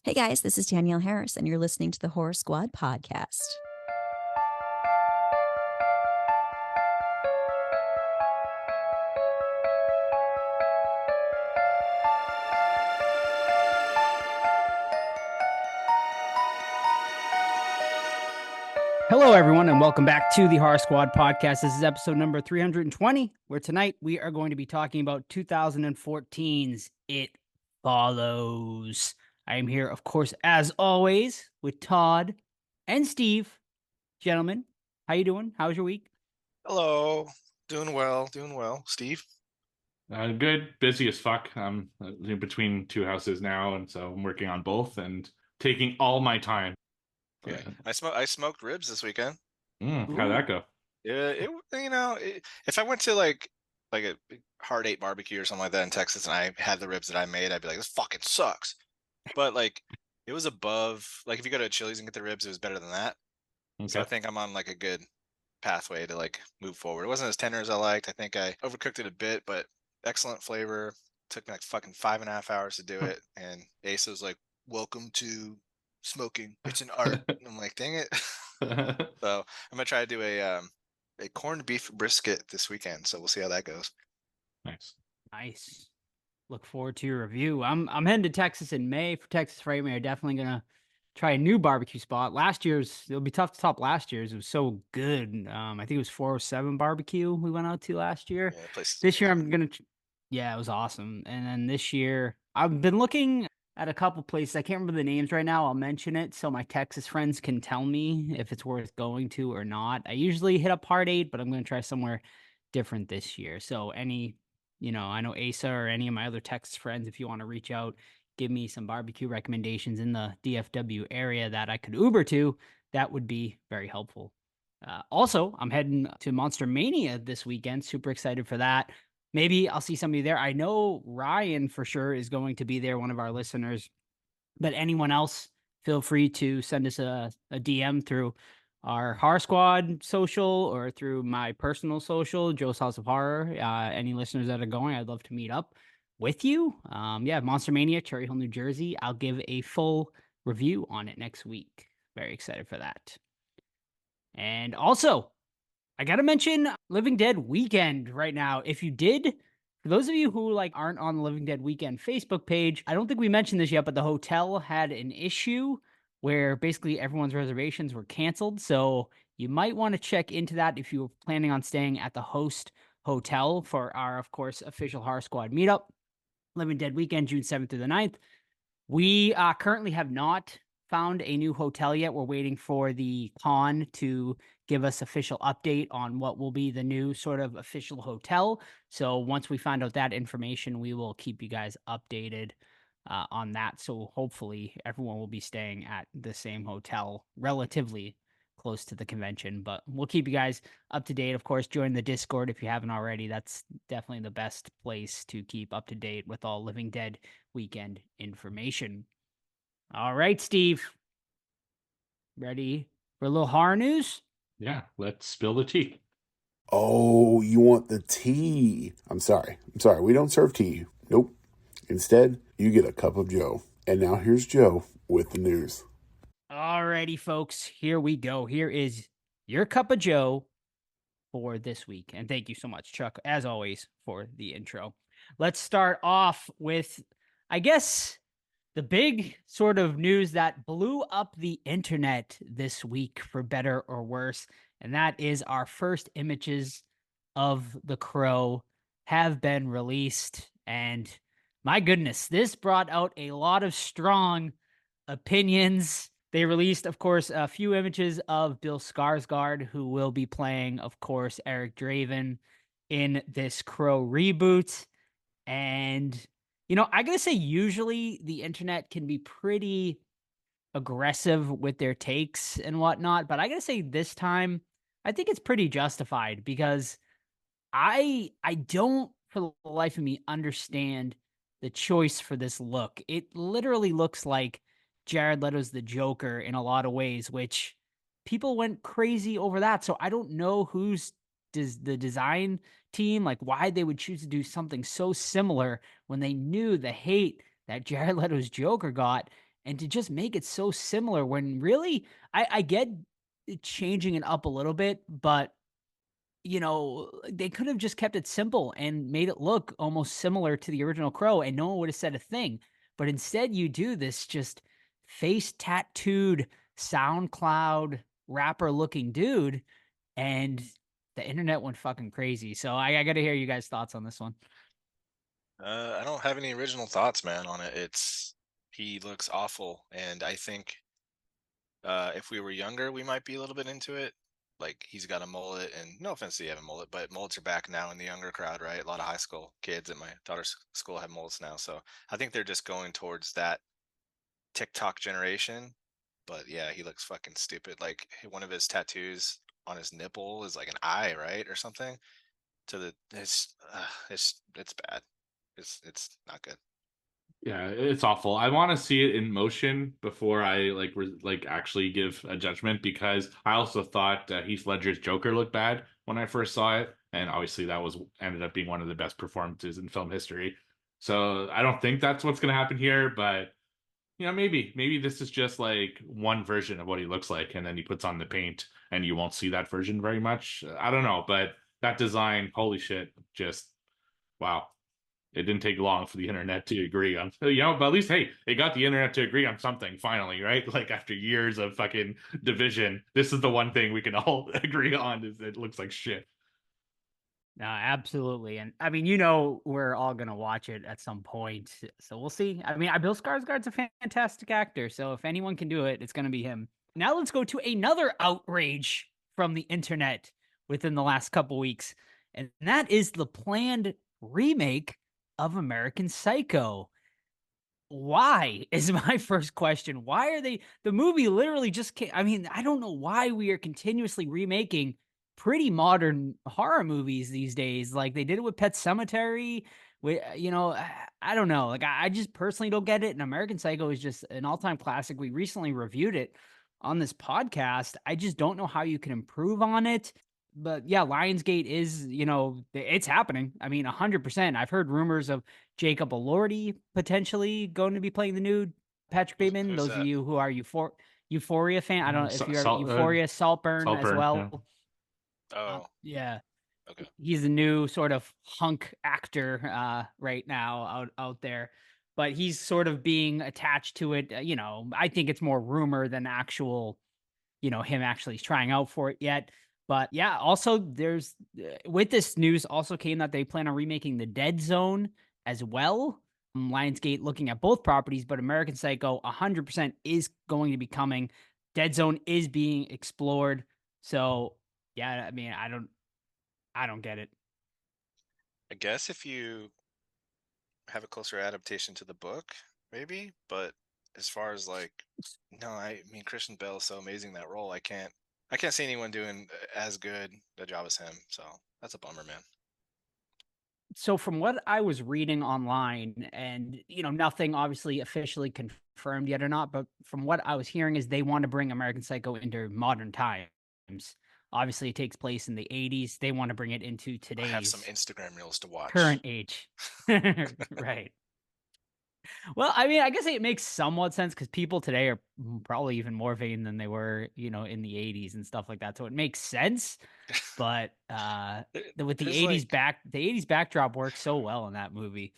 Hey guys, this is Danielle Harris, and you're listening to the Horror Squad podcast. Hello, everyone, and welcome back to the Horror Squad podcast. This is episode number 320, where tonight we are going to be talking about 2014's It Follows. I am here, of course, as always, with Todd and Steve. Gentlemen, how you doing? How's your week? Hello. Doing well. Steve? Good. Busy as fuck. I'm in between two houses now, and so I'm working on both and taking all my time. Yeah. I smoked ribs this weekend. How'd that go? Yeah, if I went to like a Hard Eight barbecue or something like that in Texas and I had the ribs that I made, I'd be like, this fucking sucks. But like it was above, like if you go to Chili's and get the ribs, it was better than that. So I Okay. think I'm on like a good pathway to like move forward. It wasn't as tender as I liked. I think I overcooked it a bit, but excellent flavor. Took me like fucking 5.5 hours to do it. And Asa was like, welcome to smoking. It's an art. And I'm like, dang it. So I'm gonna try to do a corned beef brisket this weekend. So we'll see how that goes. Nice. Nice. Look forward to your review. I'm heading to Texas in May for Texas Frightmare. Definitely gonna try a new barbecue spot. It'll be tough to top last year's. It was so good. I think it was 407 barbecue we went out to last year. Yeah, the place is This year amazing. yeah, it was awesome. And then this year I've been looking at a couple places. I can't remember the names right now. I'll mention it so my Texas friends can tell me if it's worth going to or not. I usually hit up Hard Eight, but I'm gonna try somewhere different this year. So I know Asa or any of my other Texas friends, if you want to reach out, give me some barbecue recommendations in the DFW area that I could Uber to, that would be very helpful. Also, I'm heading to Monster Mania this weekend. Super excited for that. Maybe I'll see somebody there. I know Ryan for sure is going to be there, one of our listeners. But anyone else, feel free to send us a DM through our Horror Squad social or through my personal social, Joe's House of Horror. Any listeners that are going, I'd love to meet up with you. Yeah, Monster Mania, Cherry Hill, New Jersey. I'll give a full review on it next week. Very excited for that. And also, I gotta mention Living Dead Weekend right now. If you did, for those of you who aren't on the Living Dead Weekend Facebook page, I don't think we mentioned this yet, but the hotel had an issue where basically everyone's reservations were canceled. So you might want to check into that if you were planning on staying at the host hotel for our, of course, official Horror Squad meetup. Living Dead Weekend, June 7th through the 9th. We currently have not found a new hotel yet. We're waiting for the con to give us official update on what will be the new sort of official hotel. So once we find out that information, we will keep you guys updated on that. So hopefully everyone will be staying at the same hotel relatively close to the convention, but we'll keep you guys up to date. Of course, join the Discord if you haven't already. That's definitely the best place to keep up to date with all Living Dead Weekend information. All right, Steve. Ready for a little horror news? Yeah, let's spill the tea. Oh, you want the tea? I'm sorry. We don't serve tea. Nope. Instead, you get a cup of Joe. And now here's Joe with the news. Alrighty, folks. Here we go. Here is your cup of Joe for this week. And thank you so much, Chuck, as always, for the intro. Let's start off with, I guess, the big sort of news that blew up the internet this week, for better or worse. And that is our first images of The Crow have been released. And my goodness, this brought out a lot of strong opinions. They released, of course, a few images of Bill Skarsgård, who will be playing, of course, Eric Draven in this Crow reboot. And, I gotta say, usually the internet can be pretty aggressive with their takes and whatnot, but I gotta say this time, I think it's pretty justified because I don't, for the life of me, understand the choice for this look. It literally looks like Jared Leto's the Joker in a lot of ways, which people went crazy over that. So I don't know who's does the design team, like why they would choose to do something so similar when they knew the hate that Jared Leto's Joker got. and to just make it so similar when really I get it changing it up a little bit, but they could have just kept it simple and made it look almost similar to the original Crow, and no one would have said a thing. But instead, you do this just face tattooed SoundCloud rapper looking dude, and the internet went fucking crazy. So I got to hear you guys' thoughts on this one. I don't have any original thoughts, man, on it. He looks awful, and I think if we were younger, we might be a little bit into it. Like, he's got a mullet, and no offense to you have a mullet, but mullets are back now in the younger crowd, right? A lot of high school kids at my daughter's school have mullets now, so I think they're just going towards that TikTok generation. But yeah, he looks fucking stupid. Like, one of his tattoos on his nipple is like an eye, right, or something. It's bad. It's not good. Yeah, it's awful. I want to see it in motion before I actually give a judgment, because I also thought Heath Ledger's Joker looked bad when I first saw it, and obviously that was ended up being one of the best performances in film history. So I don't think that's what's going to happen here, but maybe this is just like one version of what he looks like, and then he puts on the paint and you won't see that version very much. I don't know, but that design, holy shit, just wow. It didn't take long for the internet to agree on, but at least, hey, it got the internet to agree on something finally, right? Like, after years of fucking division, this is the one thing we can all agree on, is it looks like shit. No, absolutely. And I mean, we're all going to watch it at some point. So we'll see. I mean, Bill Skarsgård's a fantastic actor. So if anyone can do it, it's going to be him. Now let's go to another outrage from the internet within the last couple weeks. And that is the planned remake of American Psycho. Why is my first question. Why are the movie literally just came, I mean, I don't know why we are continuously remaking pretty modern horror movies these days. Like, they did it with Pet Sematary. I don't know. Like, I just personally don't get it. And American Psycho is just an all-time classic. We recently reviewed it on this podcast. I just don't know how you can improve on it. But yeah, Lionsgate is, it's happening. I mean, 100%. I've heard rumors of Jacob Elordi potentially going to be playing the new Patrick Bateman. Who's Those that? of you who are Euphoria fan, I don't know if you're Salt- Euphoria, Saltburn as Saltburn, well. Oh, Yeah. okay. He's a new sort of hunk actor right now out there. But he's sort of being attached to it. I think it's more rumor than actual, him actually trying out for it yet. But yeah, also there's with this news also came that they plan on remaking The Dead Zone as well. Lionsgate looking at both properties, but American Psycho 100% is going to be coming. Dead Zone is being explored. So yeah, I mean, I don't get it. I guess if you have a closer adaptation to the book, maybe. But as far as like, no, I mean, Christian Bale is so amazing that role. I can't see anyone doing as good a job as him. So that's a bummer, man. So from what I was reading online, and nothing obviously officially confirmed yet or not, but from what I was hearing is they want to bring American Psycho into modern times. Obviously, it takes place in the 80s. They want to bring it into I today's have some Instagram reels to watch. current age. Right. Well, I mean, I guess it makes somewhat sense because people today are probably even more vain than they were, in the 80s and stuff like that. So it makes sense. But with the There's 80s like, the 80s backdrop works so well in that movie.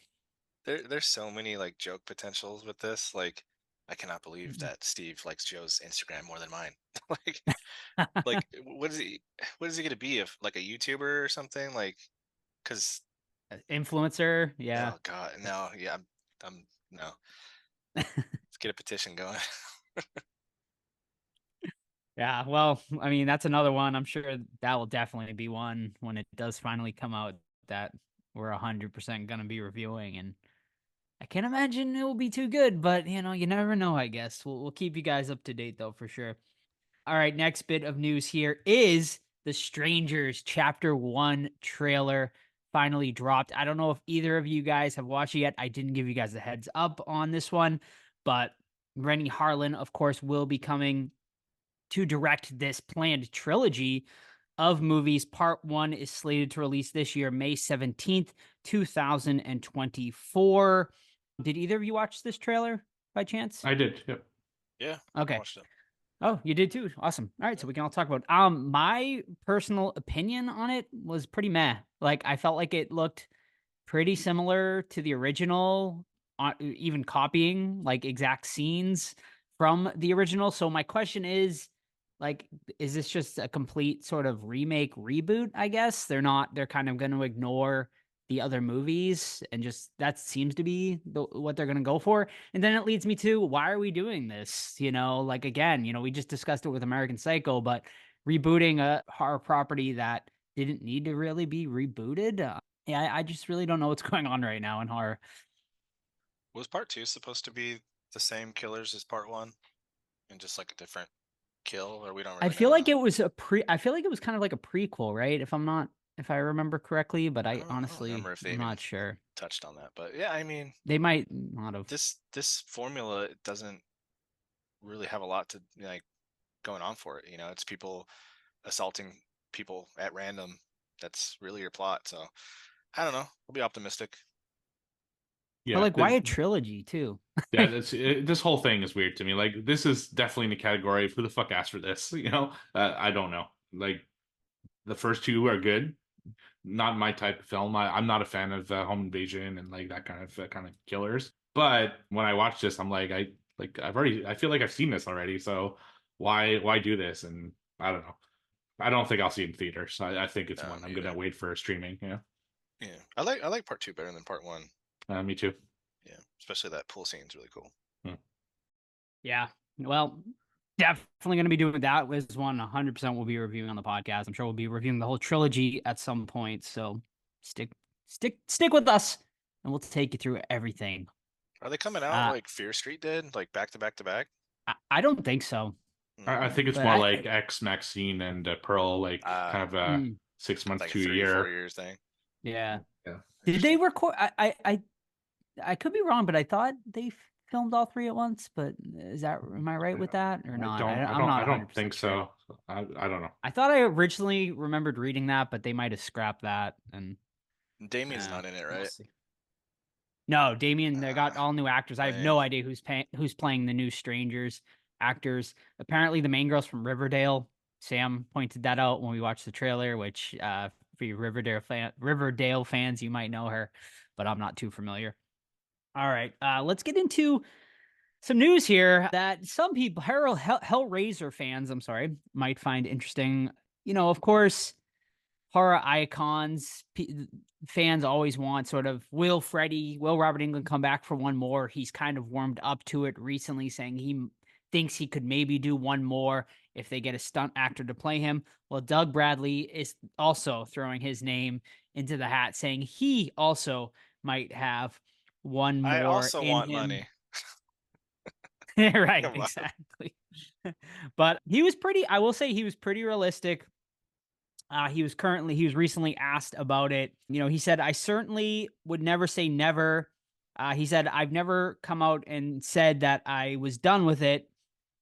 there's so many like joke potentials with this. Like, I cannot believe Mhm. that Steve likes Joe's Instagram more than mine. like what is he gonna be, if like a YouTuber or something? Like, because Influencer, yeah. oh god, no, yeah, I'm no. Let's get a petition going. Yeah, well, I mean, that's another one. I'm sure that will definitely be one when it does finally come out that we're 100% going to be reviewing. And I can't imagine it will be too good, but you never know, I guess. We'll keep you guys up to date though, for sure. All right, next bit of news here is The Strangers Chapter 1 trailer finally dropped. I don't know if either of you guys have watched it yet. I didn't give you guys a heads up on this one, but Rennie Harlin, of course, will be coming to direct this planned trilogy of movies. Part 1 is slated to release this year, May 17th, 2024. Did either of you watch this trailer by chance? I did. Yep. Yeah. I Okay. watched it. Oh, you did too. Awesome. All right, so we can all talk about. My personal opinion on it was pretty meh. Like I felt like it looked pretty similar to the original, even copying like exact scenes from the original. So my question is, like, is this just a complete sort of remake reboot? I guess they're kind of going to ignore the other movies and just that seems to be what they're going to go for. And then it leads me to, why are we doing this? Like again, we just discussed it with American Psycho, but rebooting a horror property that didn't need to really be rebooted. Yeah, I just really don't know what's going on right now in horror. Was part 2 supposed to be the same killers as part 1, and just like a different kill, or we don't really I feel know like that? it was I feel like it was kind of like a prequel, right? If I remember correctly, but I I don't honestly remember if they I'm even not sure. touched on that, but yeah, I mean, They might not have. this formula doesn't really have a lot to like going on for it. It's people assaulting people at random. That's really your plot. So I don't know. I'll be optimistic. But Yeah, like, why a trilogy too? yeah, this whole thing is weird to me. Like, this is definitely in the category of who the fuck asked for this. I don't know. Like, the first two are good, not my type of film. I'm not a fan of home invasion and like that kind of killers. But when I watch this, I'm like, I feel like I've seen this already. So why do this? And I don't know. I don't think I'll see it in theaters. I think it's one I'm Me gonna either. wait for streaming. Yeah, Yeah, I like part 2 better than part 1. me too. Yeah, especially that pool scene's really cool. Yeah. Well, definitely going to be doing that. Was one 100% we'll be reviewing on the podcast. I'm sure we'll be reviewing the whole trilogy at some point. So stick with us, and we'll take you through everything. Are they coming out like Fear Street did, like back to back to back? I don't think so. I think it's But more like X, Maxine, and Pearl, like kind of a 6 months like to a a 3 year. 4 years thing. Yeah. Yeah. Did they record? I could be wrong, but I thought they filmed all three at once. But am I right with that or not? I'm not. I don't 100% think sure. so. I don't know. I thought I originally remembered reading that, but they might have scrapped that. And Damien's not in it, we'll right? see. No, Damien. They got all new actors. I have lame. no idea who's playing the new Strangers actors. Apparently, the main girl's from Riverdale. Sam pointed that out when we watched the trailer. Which, for you Riverdale fans, you might know her, but I'm not too familiar. All right, let's get into some news here that some people, Hellraiser fans, I'm sorry, might find interesting. Of course, horror icons, fans always want sort of, will Robert Englund come back for one more? He's kind of warmed up to it recently, saying he thinks he could maybe do one more if they get a stunt actor to play him. Well, Doug Bradley is also throwing his name into the hat, saying he also might have one more. I also in want him. money. Right, Come on. exactly. But I will say he was pretty realistic. He was recently asked about it. He said, I certainly would never say never. He said, I've never come out and said that I was done with it.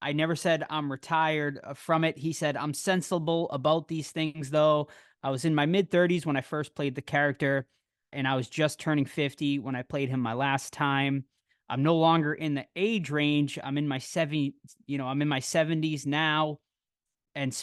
I never said I'm retired from it. He said, I'm sensible about these things, though. I was in my mid-30s when I first played the character, and I was just turning 50 when I played him my last time. I'm no longer in the age range. I'm in my 70s now. And,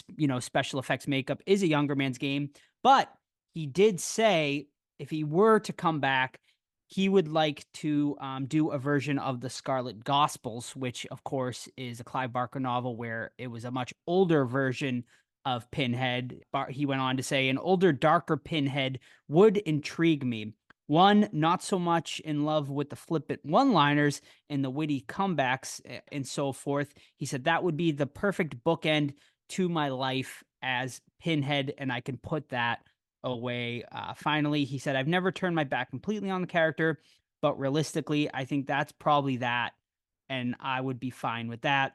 special effects makeup is a younger man's game. But he did say if he were to come back, he would like to do a version of the Scarlet Gospels, which, of course, is a Clive Barker novel where it was a much older version of Pinhead. He went on to say an older, darker Pinhead would intrigue me. One, not so much in love with the flippant one-liners and the witty comebacks and so forth. He said that would be the perfect bookend to my life as Pinhead, and I can put that away. Finally, he said, I've never turned my back completely on the character, but realistically, I think that's probably that, and I would be fine with that.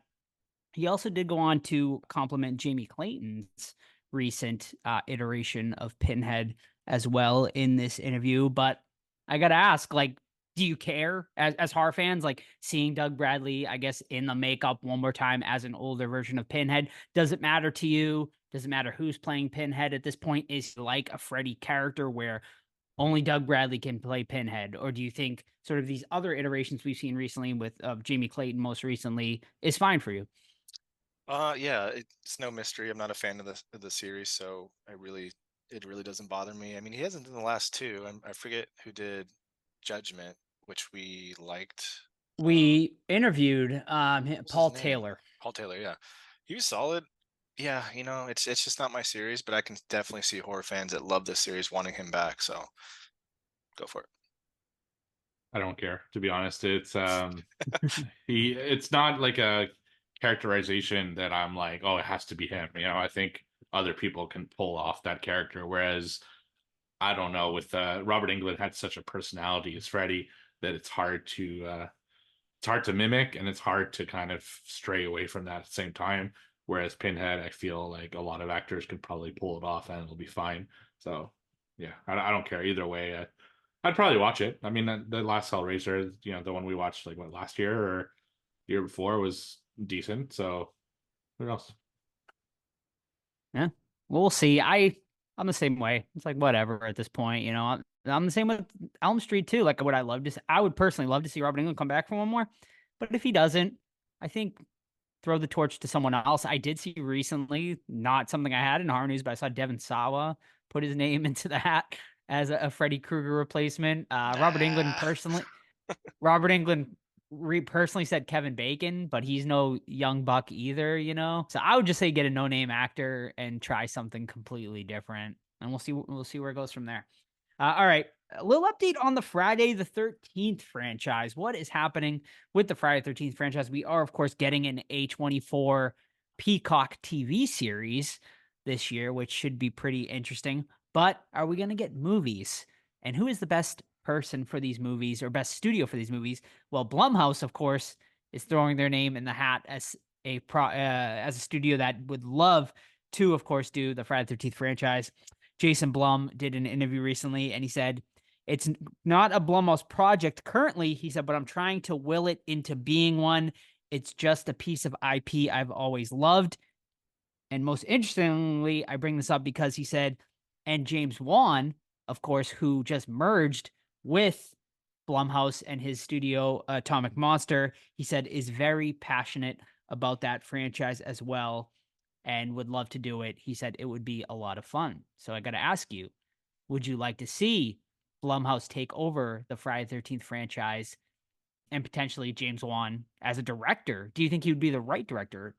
He also did go on to compliment Jamie Clayton's recent iteration of Pinhead as well in this interview. But I gotta ask, like, do you care as horror fans, like seeing Doug Bradley, I guess, in the makeup one more time as an older version of Pinhead? Does it matter to you? Does it matter who's playing Pinhead at this point? Is he like a Freddy character where only Doug Bradley can play Pinhead, or do you think sort of these other iterations we've seen recently with Jamie Clayton most recently is fine for you? Yeah, it's no mystery. I'm not a fan of the series, so it really doesn't bother me. I mean, he hasn't done the last two. I forget who did Judgment, which we liked. We interviewed What's Paul his name? Taylor. Paul Taylor, yeah, he was solid. Yeah, it's just not my series, but I can definitely see horror fans that love this series wanting him back. So go for it. I don't care, to be honest. It's it's not like a characterization that I'm like, oh, it has to be him. I think other people can pull off that character. Whereas I don't know, with Robert Englund had such a personality as Freddy that it's hard to mimic, and it's hard to kind of stray away from that at the same time. Whereas Pinhead, I feel like a lot of actors could probably pull it off and it'll be fine. So yeah, I don't care either way. I'd probably watch it. I mean, the last Hellraiser, the one we watched like what, last year or year before, was decent. So what else? Yeah, we'll see. I'm the same way. It's like whatever at this point, I'm the same with Elm Street too. Like, I would personally love to see Robert Englund come back for one more, but if he doesn't, I think throw the torch to someone else. I did see recently, not something I had in horror news, but I saw Devon Sawa put his name into the hat as a Freddy Krueger replacement. Robert Englund personally said Kevin Bacon, but he's no young buck either, So I would just say get a no-name actor and try something completely different, and we'll see where it goes from there. All right, a little update on the Friday the 13th franchise. What is happening with the Friday the 13th franchise? We are, of course, getting an A24 Peacock TV series this year, which should be pretty interesting. But are we going to get movies? And who is the best person for these movies, or best studio for these movies? Well, Blumhouse, of course, is throwing their name in the hat as a studio that would love to, of course, do the Friday the 13th franchise. Jason Blum did an interview recently, and he said, it's not a Blumhouse project currently, he said, but I'm trying to will it into being one. It's just a piece of IP I've always loved. And most interestingly, I bring this up because he said, and James Wan, of course, who just merged with Blumhouse and his studio, Atomic Monster, he said is very passionate about that franchise as well and would love to do it. He said it would be a lot of fun. So I got to ask you, would you like to see Blumhouse take over the Friday the 13th franchise and potentially James Wan as a director? Do you think he would be the right director,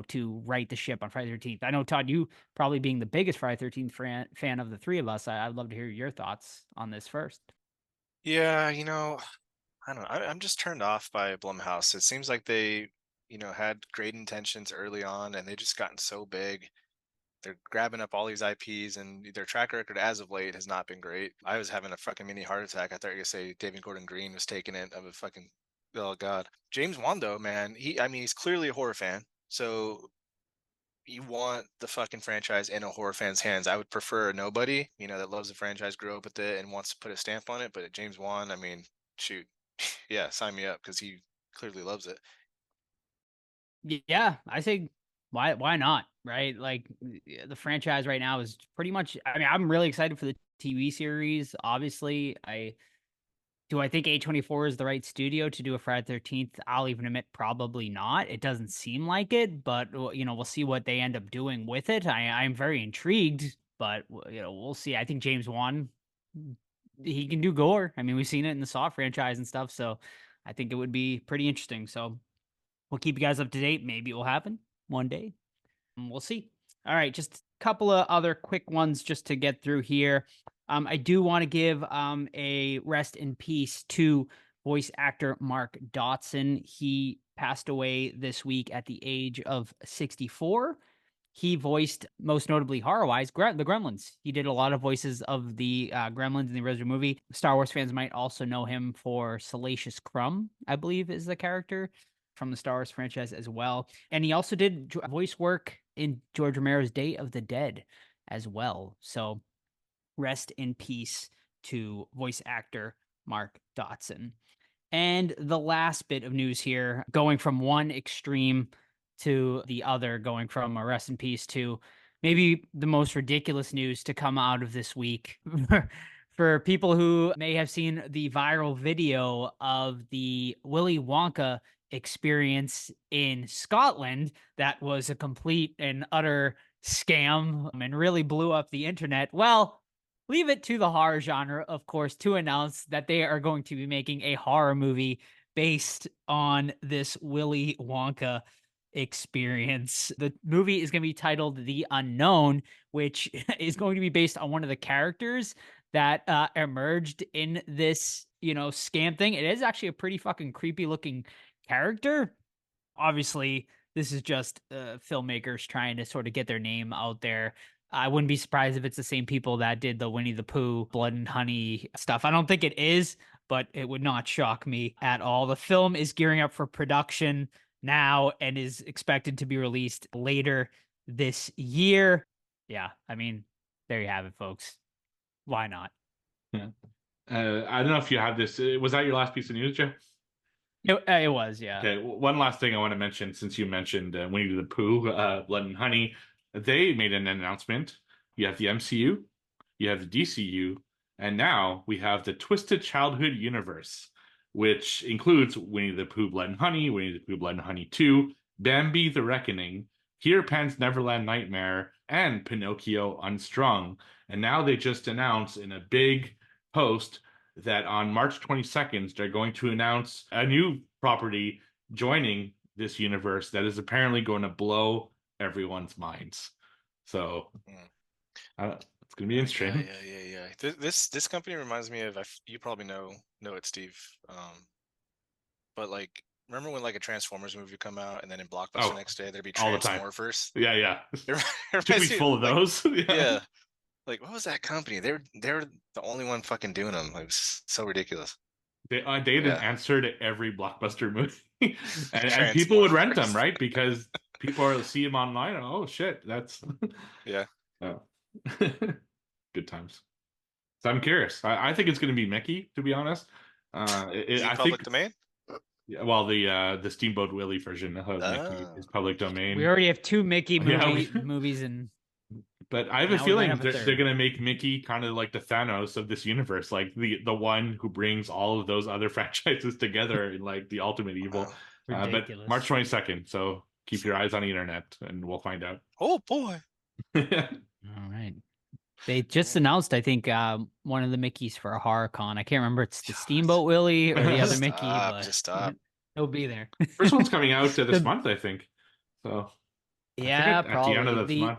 to right the ship on Friday the 13th? I know, Todd, you probably being the biggest Friday the 13th fan of the three of us, I'd love to hear your thoughts on this first. Yeah, I don't know. I'm just turned off by Blumhouse. It seems like they, had great intentions early on, and they just gotten so big. They're grabbing up all these IPs, and their track record as of late has not been great. I was having a fucking mini heart attack. I thought you were gonna say David Gordon Green was taking it of a fucking, oh god. James Wan though, man, he's clearly a horror fan. So you want the fucking franchise in a horror fan's hands. I would prefer a nobody, that loves the franchise, grew up with it, and wants to put a stamp on it. But James Wan, I mean, shoot, yeah, sign me up because he clearly loves it. Yeah, I say why not, right? Like the franchise right now is pretty much, I mean, I'm really excited for the TV series. Obviously, I think A24 is the right studio to do a Friday the 13th? I'll even admit probably not. It doesn't seem like it, but we'll see what they end up doing with it. I'm very intrigued, but we'll see. I think James Wan, he can do gore. I mean, we've seen it in the Saw franchise and stuff, so I think it would be pretty interesting. So we'll keep you guys up to date. Maybe it will happen one day. We'll see. All right, just a couple of other quick ones just to get through here. I do want to give a rest in peace to voice actor Mark Dodson. He passed away this week at the age of 64. He voiced, most notably horror-wise, the Gremlins. He did a lot of voices of the Gremlins in the original movie. Star Wars fans might also know him for Salacious Crumb, I believe is the character from the Star Wars franchise as well. And he also did voice work in George Romero's Day of the Dead as well. So rest in peace to voice actor Mark Dodson. And the last bit of news here, going from one extreme to the other, going from a rest in peace to maybe the most ridiculous news to come out of this week For people who may have seen the viral video of the Willy Wonka experience in Scotland, that was a complete and utter scam and really blew up the internet. Well, leave it to the horror genre, of course, to announce that they are going to be making a horror movie based on this Willy Wonka experience. The movie is going to be titled The Unknown, which is going to be based on one of the characters that emerged in this, scam thing. It is actually a pretty fucking creepy looking character. Obviously, this is just filmmakers trying to sort of get their name out there. I wouldn't be surprised if it's the same people that did the Winnie the Pooh, Blood and Honey stuff. I don't think it is, but it would not shock me at all. The film is gearing up for production now and is expected to be released later this year. Yeah, I mean, there you have it, folks. Why not? Yeah. I don't know if you have this. Was that your last piece of news, Joe? It was, yeah. Okay, one last thing I want to mention, since you mentioned Winnie the Pooh, Blood and Honey, they made an announcement. You have the MCU, you have the DCU, and now we have the Twisted Childhood universe, which includes Winnie the Pooh, Blood and Honey, Winnie the Pooh, Blood and Honey 2, Bambi the Reckoning, Peter Pan's Neverland Nightmare, and Pinocchio Unstrung. And now they just announced in a big post that on March 22nd, they're going to announce a new property joining this universe that is apparently going to blow everyone's minds. So it's going to be interesting. Yeah. This company reminds me of, you probably know it, Steve. But like, remember when like a Transformers movie would come out and then in Blockbuster next day there'd be Transmorphers? Yeah. It Should be full of those. Yeah. Like, what was that company? They're the only one fucking doing them. It was so ridiculous. They did an answer to every Blockbuster movie, and people would rent them, right? Because people see them online. Oh shit, that's yeah. Oh. Good times. So I'm curious. I think it's going to be Mickey, to be honest. Is it public domain? Yeah, well, the Steamboat Willie version of Mickey is public domain. We already have two Mickey movies, and but I have a feeling they're going to make Mickey kind of like the Thanos of this universe, like the one who brings all of those other franchises together in like the ultimate evil. But March 22nd, so keep your eyes on the internet, and we'll find out. Oh boy! All right. They just announced, I think, one of the Mickeys for a horror con. I can't remember if it's the Steamboat Willie or the other Mickey, but just stop. It'll be there. First one's coming out this month, I think. So yeah, probably at the end of this month.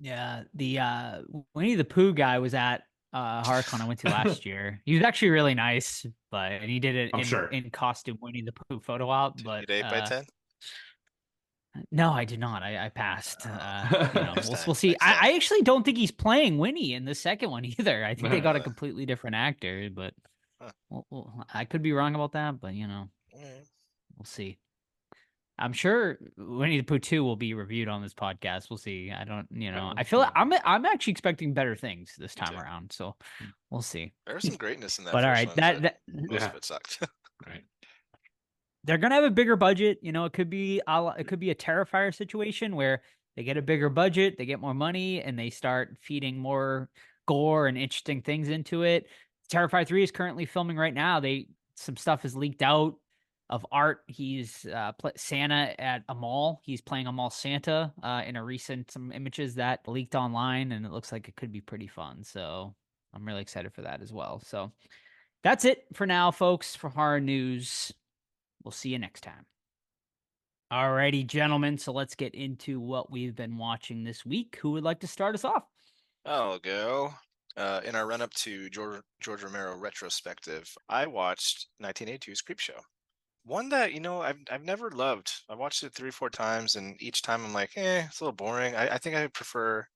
Yeah, the Winnie the Pooh guy was at HorrorCon I went to last year. He was actually really nice, and he did it in costume Winnie the Pooh photo op. But you did 8 by 10? No, I did not. I passed. We'll see. I actually don't think he's playing Winnie in the second one either. I think they got a completely different actor, but I could be wrong about that. But we'll see. I'm sure Winnie the Pooh 2 will be reviewed on this podcast. We'll see. I don't, I feel like I'm actually expecting better things this time around. So we'll see. There's some greatness in that. But all right, most of it sucked. Right. They're gonna have a bigger budget. It could be a Terrifier situation where they get a bigger budget, they get more money, and they start feeding more gore and interesting things into it. Terrifier 3 is currently filming right now. Some stuff is leaked out of art. He's Santa at a mall. He's playing a mall Santa in some images that leaked online, and it looks like it could be pretty fun. So I'm really excited for that as well. So that's it for now, folks, for horror news. We'll see you next time. Alrighty, gentlemen. So let's get into what we've been watching this week. Who would like to start us off? I'll go. In our run-up to George Romero retrospective, I watched 1982's Creepshow. One that, I've never loved. I watched it 3-4 times, and each time I'm like, it's a little boring. I think I prefer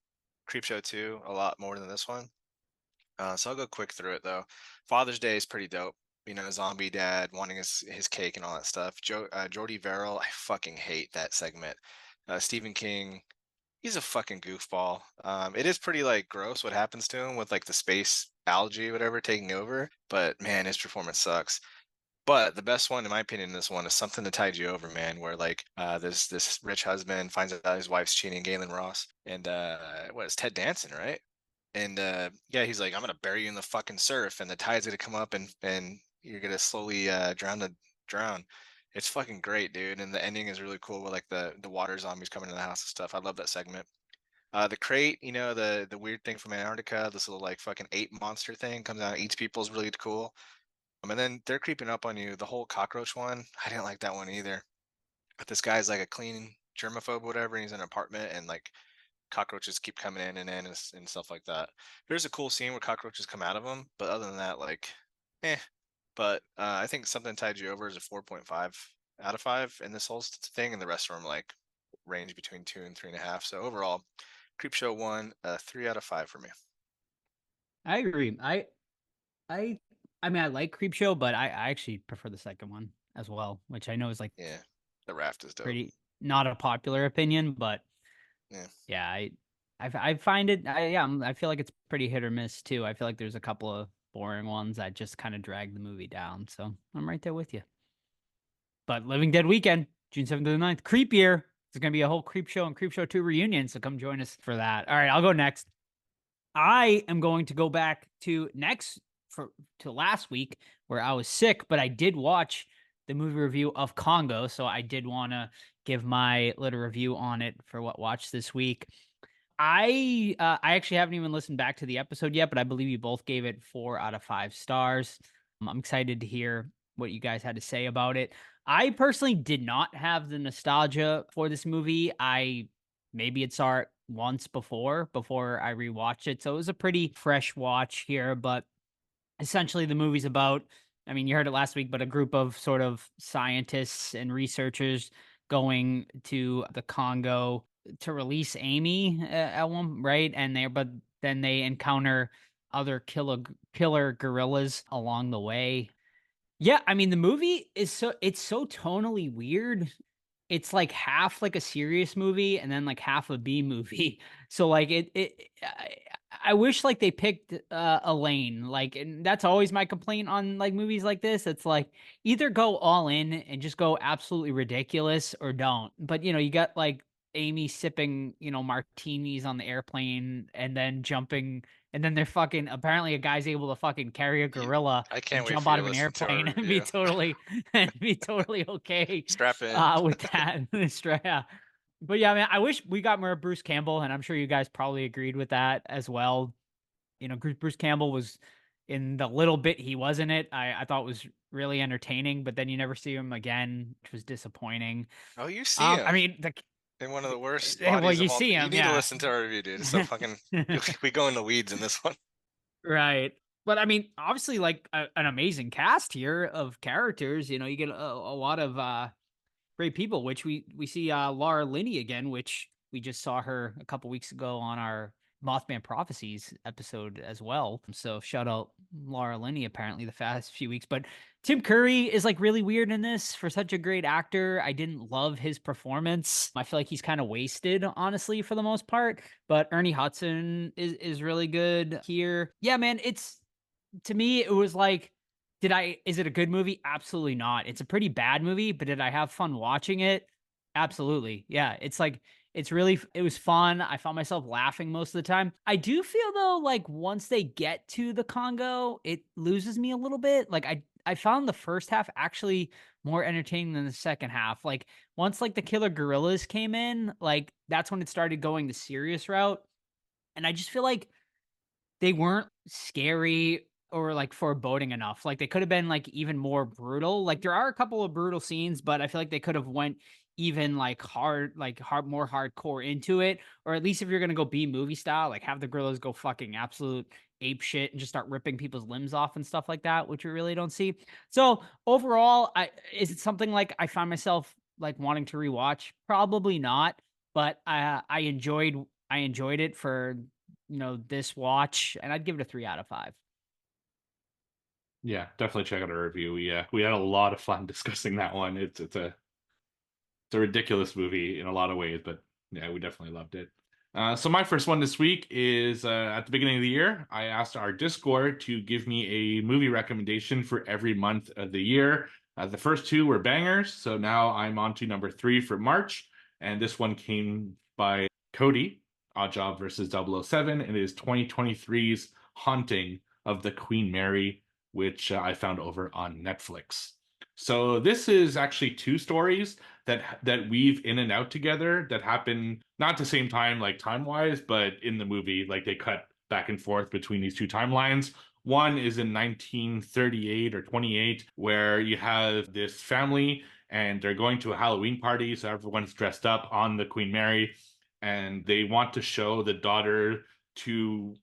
Creepshow 2 a lot more than this one. So I'll go quick through it, though. Father's Day is pretty dope. Zombie dad wanting his cake and all that stuff. Jordy Verrill, I fucking hate that segment. Stephen King, he's a fucking goofball. It is pretty like gross what happens to him with like the space algae, whatever, taking over. But man, his performance sucks. But the best one, in my opinion, in this one is Something to Tide You Over, man, where like this rich husband finds out his wife's cheating, Galen Ross, and what is Ted Danson, right? And yeah, he's like, I'm gonna bury you in the fucking surf, and the tide's gonna come up, and you're gonna slowly drown. It's fucking great, dude. And the ending is really cool with like the water zombies coming to the house and stuff. I love that segment. The crate, the weird thing from Antarctica, this little like fucking ape monster thing comes out and eats people is really cool. And then they're creeping up on you. The whole cockroach one, I didn't like that one either. But this guy's like a clean germaphobe, whatever, and he's in an apartment, and like cockroaches keep coming in and and stuff like that. There's a cool scene where cockroaches come out of them, but other than that, like, eh. But I think Something Tied You Over is a 4.5 out of 5 in this whole thing, and the rest of them like range between 2 and 3.5. So overall, Creepshow 1, 3 out of 5 for me. I agree. I I mean, I like Creepshow, but I actually prefer the second one as well, which I know is like Yeah, the raft is dope. pretty not a popular opinion, but Yeah. yeah, I find it. I feel like it's pretty hit or miss too. I feel like there's a couple of boring ones that just kind of drag the movie down. So I'm right there with you. But Living Dead Weekend, June 7th to the 9th, Creepier. There's gonna be a whole Creepshow and Creepshow 2 reunion, so come join us for that. All right, I'll go next. I am going to go back to last week where I was sick, but I did watch the movie review of Congo, so I did want to give my little review on it for what watched this week. I actually haven't even listened back to the episode yet, but I believe you both gave it 4 out of 5 stars. I'm excited to hear what you guys had to say about it. I personally did not have the nostalgia for this movie. I maybe had saw it once before I rewatched it, so it was a pretty fresh watch here. But essentially, the movie's about, I mean, you heard it last week, but a group of sort of scientists and researchers going to the Congo to release Amy at one, right? But then they encounter other killer gorillas along the way. Yeah, I mean, the movie is it's so tonally weird. It's like half like a serious movie and then like half a B movie. So like I wish like they picked a lane. Like, and that's always my complaint on like movies like this. It's like either go all in and just go absolutely ridiculous or don't. But you got like Amy sipping, martinis on the airplane and then jumping, and then they're fucking, apparently a guy's able to fucking carry a gorilla I and can't wait jump for you out to of an listen to our airplane and review. be totally okay Strap in. with that. Yeah. But yeah, man, I wish we got more Bruce Campbell, and I'm sure you guys probably agreed with that as well. Bruce Campbell was in the little bit he was in it. I thought was really entertaining, but then you never see him again, which was disappointing. Oh, you see him. I mean, in one of the worst well, bodies you of all. see You him, need yeah. to listen to our review, dude. It's so fucking. We go in the weeds in this one. Right. But I mean, obviously, like an amazing cast here of characters. You get a lot of great people, which we see Laura Linney again, which we just saw her a couple weeks ago on our Mothman Prophecies episode as well. So shout out Laura Linney, apparently the past few weeks. But Tim Curry is like really weird in this for such a great actor. I didn't love his performance. I feel like he's kind of wasted, honestly, for the most part. But Ernie Hudson is really good here. Yeah, man, to me, it was like, is it a good movie? Absolutely not. It's a pretty bad movie, but did I have fun watching it? Absolutely. Yeah. It was fun. I found myself laughing most of the time. I do feel though, like once they get to the Congo, it loses me a little bit. Like I found the first half actually more entertaining than the second half. Like once like the killer gorillas came in, like that's when it started going the serious route. And I just feel like they weren't scary or like foreboding enough. Like they could have been like even more brutal. Like there are a couple of brutal scenes, but I feel like they could have went even like more hardcore into it. Or at least if you're gonna go B movie style, like have the gorillas go fucking absolute ape shit and just start ripping people's limbs off and stuff like that, which we really don't see. So overall, is it something like I find myself like wanting to rewatch? Probably not, but I enjoyed it for this watch, and I'd give it a 3 out of 5. Yeah, definitely check out our review. We had a lot of fun discussing that one. It's a ridiculous movie in a lot of ways, but yeah, we definitely loved it. So my first one this week is at the beginning of the year, I asked our Discord to give me a movie recommendation for every month of the year. The first 2 were bangers, so now I'm on to number 3 for March, and this one came by Cody. Oddjob versus 007. It is 2023's Haunting of the Queen Mary, which I found over on Netflix. So this is actually two stories that weave in and out together that happen not the same time, like time-wise, but in the movie, like they cut back and forth between these two timelines. One is in 1938 or 28, where you have this family and they're going to a Halloween party, so everyone's dressed up on the Queen Mary, and they want to show the daughter to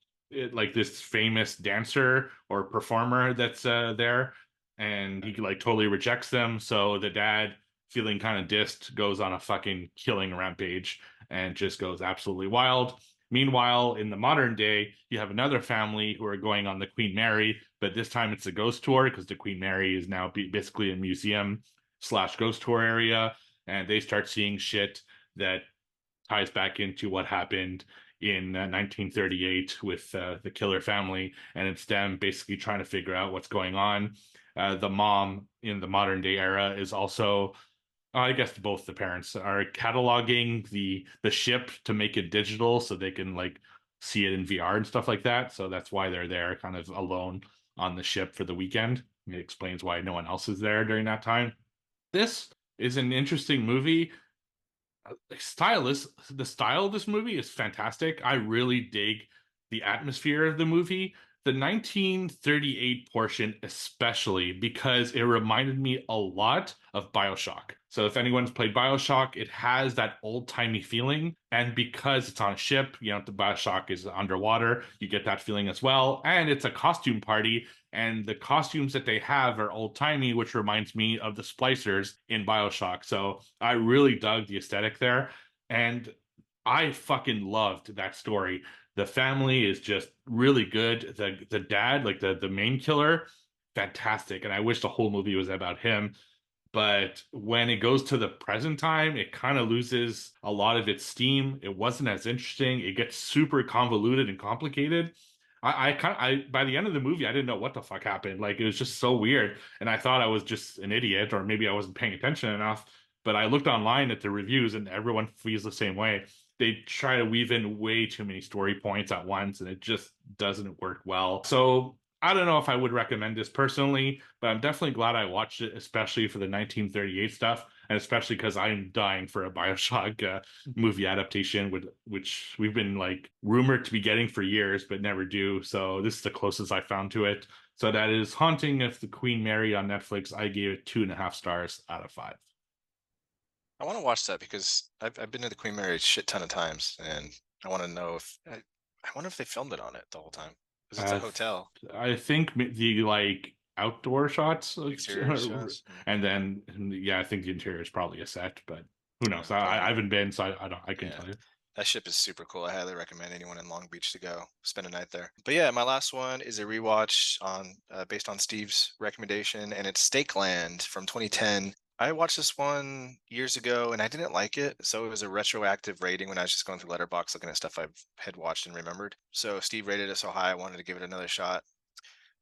like this famous dancer or performer that's there, and he like totally rejects them. So the dad, feeling kind of dissed, goes on a fucking killing rampage and just goes absolutely wild. Meanwhile, in the modern day, you have another family who are going on the Queen Mary, but this time it's a ghost tour because the Queen Mary is now basically a museum / ghost tour area, and they start seeing shit that ties back into what happened in 1938 with the killer family, and it's them basically trying to figure out what's going on. The mom in the modern day era is also, I guess both the parents are cataloging the ship to make it digital so they can like see it in VR and stuff like that. So that's why they're there kind of alone on the ship for the weekend. It explains why no one else is there during that time. This is an interesting movie. The style of this movie is fantastic. I really dig the atmosphere of the movie. The 1938 portion, especially because it reminded me a lot of BioShock. So if anyone's played BioShock, it has that old-timey feeling. And because it's on a ship, you know, the BioShock is underwater, you get that feeling as well. And it's a costume party, and the costumes that they have are old-timey, which reminds me of the splicers in BioShock. So I really dug the aesthetic there. And I fucking loved that story. The family is just really good. The dad, like the main killer, fantastic. And I wish the whole movie was about him. But when it goes to the present time, it kind of loses a lot of its steam. It wasn't as interesting. It gets super convoluted and complicated. I by the end of the movie, I didn't know what the fuck happened. Like it was just so weird. And I thought I was just an idiot, or maybe I wasn't paying attention enough. But I looked online at the reviews and everyone feels the same way. They try to weave in way too many story points at once, and it just doesn't work well. So I don't know if I would recommend this personally, but I'm definitely glad I watched it, especially for the 1938 stuff, and especially because I'm dying for a BioShock movie adaptation, which we've been like rumored to be getting for years, but never do. So this is the closest I found to it. So that is Haunting of the Queen Mary on Netflix. I gave it 2.5 stars out of 5. I want to watch that because I've been to the Queen Mary a shit ton of times, and I want to know if I wonder if they filmed it on it the whole time because it's a hotel. I think the like outdoor shots, Exterior shots. and then yeah, I think the interior is probably a set, but who knows? I haven't been, so I don't. I can tell you. That ship is super cool. I highly recommend anyone in Long Beach to go spend a night there. But yeah, my last one is a rewatch on based on Steve's recommendation, and it's Stakeland from 2010. I watched this one years ago and I didn't like it. So it was a retroactive rating when I was just going through Letterboxd looking at stuff I had watched and remembered. So Steve rated it so high, I wanted to give it another shot.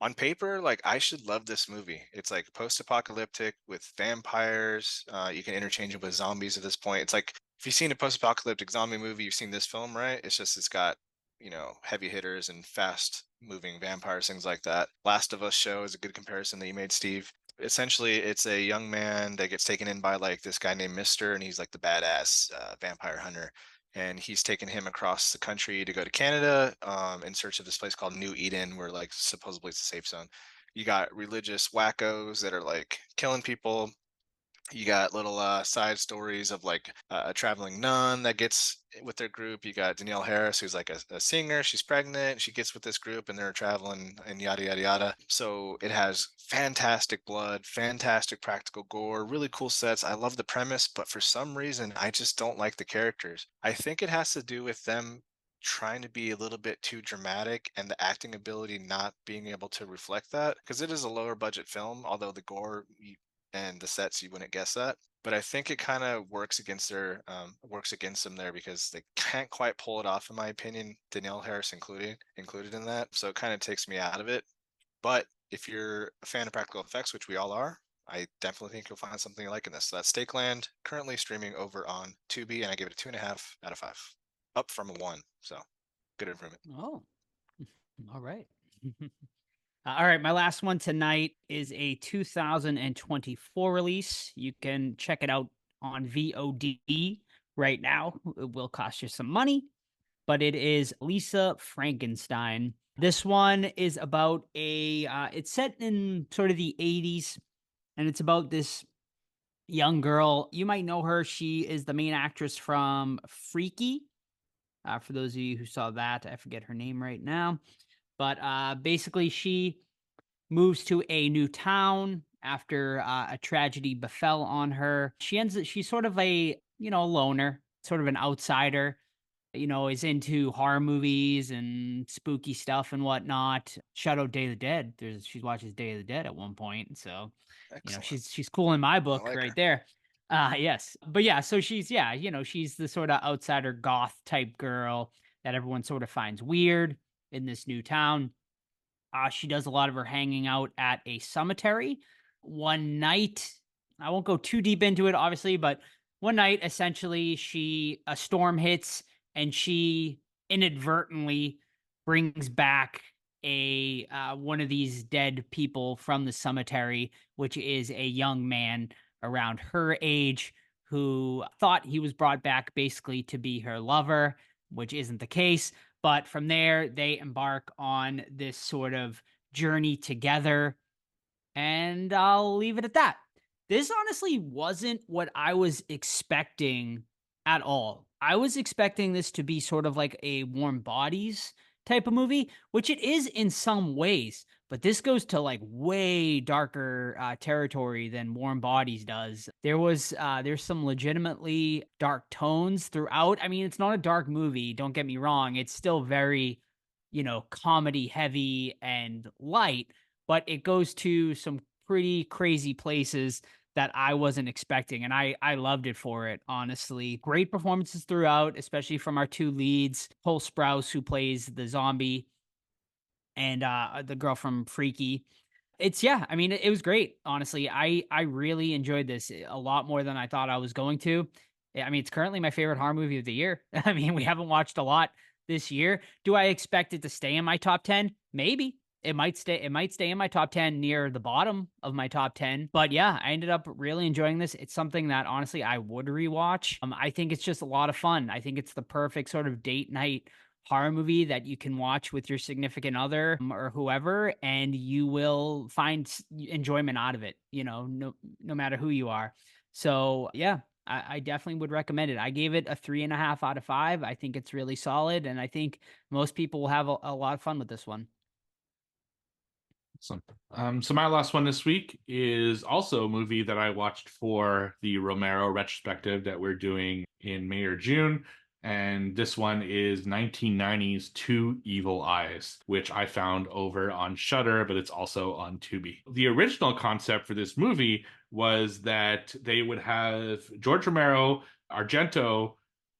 On paper, like I should love this movie. It's like post-apocalyptic with vampires. You can interchange it with zombies at this point. It's like if you've seen a post-apocalyptic zombie movie, you've seen this film, right? It's just it's got, you know, heavy hitters and fast moving vampires, things like that. Last of Us show is a good comparison that you made, Steve. Essentially, it's a young man that gets taken in by like this guy named Mister, and he's like the badass vampire hunter. And he's taken him across the country to go to Canada in search of this place called New Eden, where like supposedly it's a safe zone. You got religious wackos that are like killing people. You got little side stories of like a traveling nun that gets with their group. You got Danielle Harris, who's like a singer. She's pregnant. She gets with this group and they're traveling and yada, yada, yada. So it has fantastic blood, fantastic practical gore, really cool sets. I love the premise, but for some reason, I just don't like the characters. I think it has to do with them trying to be a little bit too dramatic and the acting ability not being able to reflect that, because it is a lower budget film, although the gore and the sets you wouldn't guess that. But I think it kind of works against them there because they can't quite pull it off, in my opinion. Danielle Harris included in that, so it kind of takes me out of it. But if you're a fan of practical effects, which we all are, I definitely think you'll find something you like in this. So that's Stakeland, currently streaming over on Tubi, and I give it a 2.5 out of 5. up from a 1. So good improvement. Oh, all right. All right, my last one tonight is a 2024 release. You can check it out on VOD right now. It will cost you some money, but it is Lisa Frankenstein. This one is about it's set in sort of the 80s, and it's about this young girl. You might know her. She is the main actress from Freaky. For those of you who saw that, I forget her name right now. But basically, she moves to a new town after a tragedy befell on her. She's sort of a, loner, sort of an outsider, is into horror movies and spooky stuff and whatnot. Shout out Day of the Dead. She watches Day of the Dead at one point. So, Excellent. she's cool in my book like right her. there. Yes. But yeah, so she's the sort of outsider goth type girl that everyone sort of finds weird in this new town. She does a lot of her hanging out at a cemetery. One night, I won't go too deep into it, obviously, but one night, essentially, a storm hits and she inadvertently brings back a one of these dead people from the cemetery, which is a young man around her age who thought he was brought back basically to be her lover, which isn't the case. But from there, they embark on this sort of journey together. And I'll leave it at that. This honestly wasn't what I was expecting at all. I was expecting this to be sort of like a Warm Bodies type of movie, which it is in some ways, but this goes to like way darker territory than Warm Bodies does. There's some legitimately dark tones throughout. I mean, it's not a dark movie, don't get me wrong. It's still very, comedy heavy and light, but it goes to some pretty crazy places that I wasn't expecting. And I loved it for it, honestly. Great performances throughout, especially from our two leads, Cole Sprouse, who plays the zombie, and the girl from Freaky. I mean, it was great, honestly. I really enjoyed this a lot more than I thought I was going to. I mean, it's currently my favorite horror movie of the year. I mean, we haven't watched a lot this year. Do I expect it to stay in my top 10? Maybe. It might stay in my top 10 near the bottom of my top 10. But yeah, I ended up really enjoying this. It's something that honestly I would rewatch. I think it's just a lot of fun. I think it's the perfect sort of date night horror movie that you can watch with your significant other or whoever, and you will find enjoyment out of it, no matter who you are. So yeah, I definitely would recommend it. I gave it a 3.5 out of 5. I think it's really solid, and I think most people will have a lot of fun with this one. So my last one this week is also a movie that I watched for the Romero retrospective that we're doing in May or June. And this one is 1990's Two Evil Eyes, which I found over on Shudder, but it's also on Tubi. The original concept for this movie was that they would have George Romero, Argento,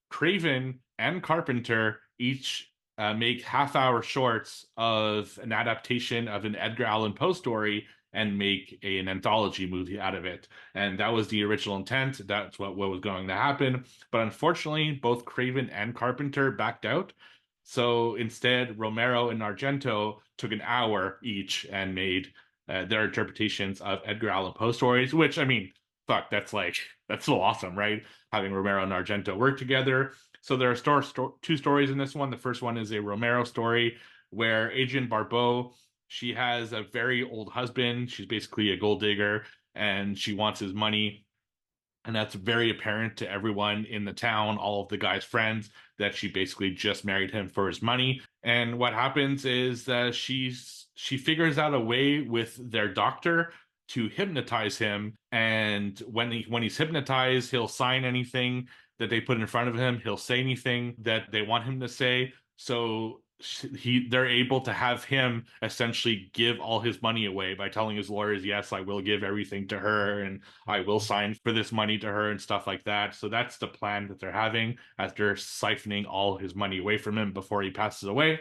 Craven, and Carpenter each make half-hour shorts of an adaptation of an Edgar Allan Poe story and make an anthology movie out of it. And that was the original intent. That's what was going to happen. But unfortunately, both Craven and Carpenter backed out. So instead, Romero and Argento took an hour each and made their interpretations of Edgar Allan Poe stories, which, I mean, fuck, that's so awesome, right? Having Romero and Argento work together. So there are two stories in this one. The first one is a Romero story where Adrienne Barbeau, she has a very old husband. She's basically a gold digger, and she wants his money. And that's very apparent to everyone in the town, all of the guy's friends, that she basically just married him for his money. And what happens is that she figures out a way with their doctor to hypnotize him. And when he's hypnotized, he'll sign anything that they put in front of him. He'll say anything that they want him to say. So they're able to have him essentially give all his money away by telling his lawyers, yes, I will give everything to her and I will sign for this money to her and stuff like that. So that's the plan that they're having as they're siphoning all his money away from him before he passes away.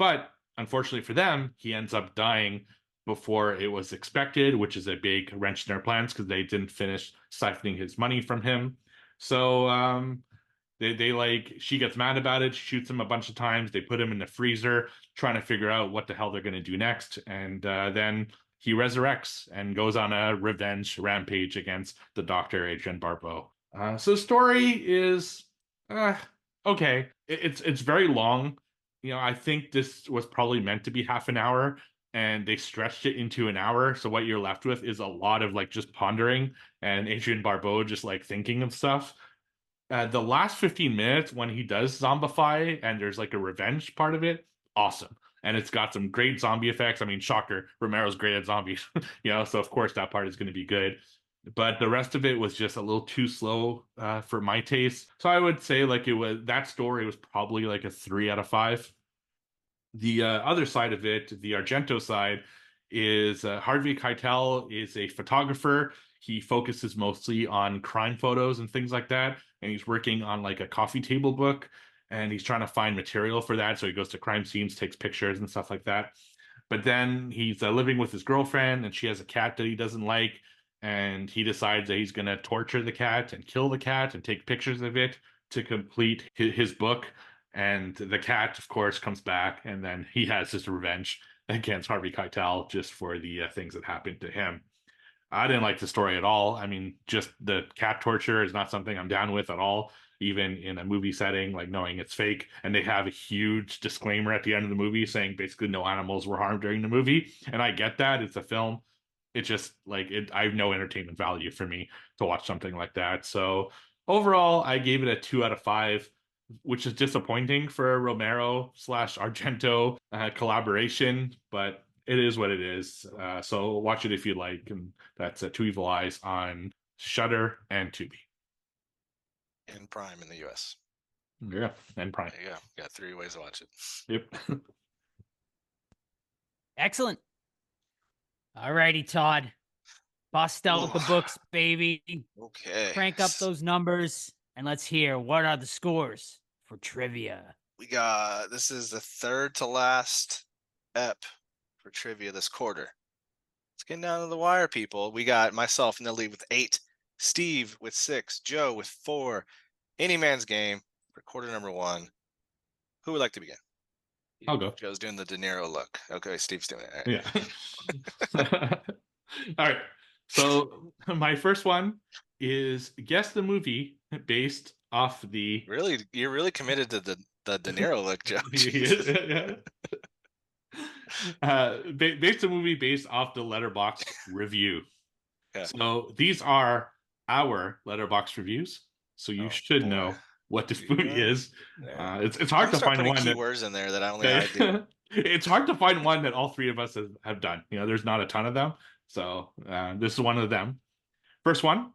But unfortunately for them, he ends up dying before it was expected, which is a big wrench in their plans because they didn't finish siphoning his money from him. So They like, she gets mad about it, shoots him a bunch of times. They put him in the freezer, trying to figure out what the hell they're going to do next. And then he resurrects and goes on a revenge rampage against the Doctor, Adrian Barbeau. So the story is okay. It's very long. I think this was probably meant to be half an hour, and they stretched it into an hour. So what you're left with is a lot of like just pondering and Adrian Barbeau just like thinking of stuff. The last 15 minutes when he does zombify and there's like a revenge part of it, awesome. And it's got some great zombie effects. I mean, shocker, Romero's great at zombies, so of course that part is going to be good. But the rest of it was just a little too slow for my taste. So I would say like that story was probably like a 3 out of 5. The other side of it, the Argento side, is Harvey Keitel is a photographer. He focuses mostly on crime photos and things like that. And he's working on like a coffee table book, and he's trying to find material for that. So he goes to crime scenes, takes pictures and stuff like that. But then he's living with his girlfriend, and she has a cat that he doesn't like. And he decides that he's going to torture the cat and kill the cat and take pictures of it to complete his book. And the cat, of course, comes back, and then he has his revenge against Harvey Keitel just for the things that happened to him. I didn't like the story at all. I mean, just the cat torture is not something I'm down with at all, even in a movie setting, like knowing it's fake. And they have a huge disclaimer at the end of the movie saying basically no animals were harmed during the movie. And I get that. It's a film. It's just like I have no entertainment value for me to watch something like that. So overall, I gave it a 2 out of 5, which is disappointing for a Romero / Argento collaboration, but it is what it is. So watch it if you like. And that's Two Evil Eyes on Shudder and Tubi. And Prime in the US. Yeah, and Prime. There you go. Got 3 ways to watch it. Yep. Excellent. All righty, Todd. Bust out with the books, baby. Okay. Crank up those numbers, and let's hear what are the scores for trivia. This is the third to last ep for trivia this quarter. It's getting down to the wire, people. We got myself in the lead with 8, Steve with 6, Joe with 4. Any Man's Game for quarter number 1. Who would like to begin? I'll go. Joe's doing the De Niro look. Okay, Steve's doing it. Yeah. All right. So my first one is guess the movie based off the. Really, you're really committed to the De Niro look, Joe. Yeah. Based a movie based off the Letterboxd review. Yeah. So these are our Letterboxd reviews. So you should know what this movie is. Yeah. It's hard to find one keywords in there that only I do. It's hard to find one that all 3 of us have done. There's not a ton of them. So this is one of them. First one.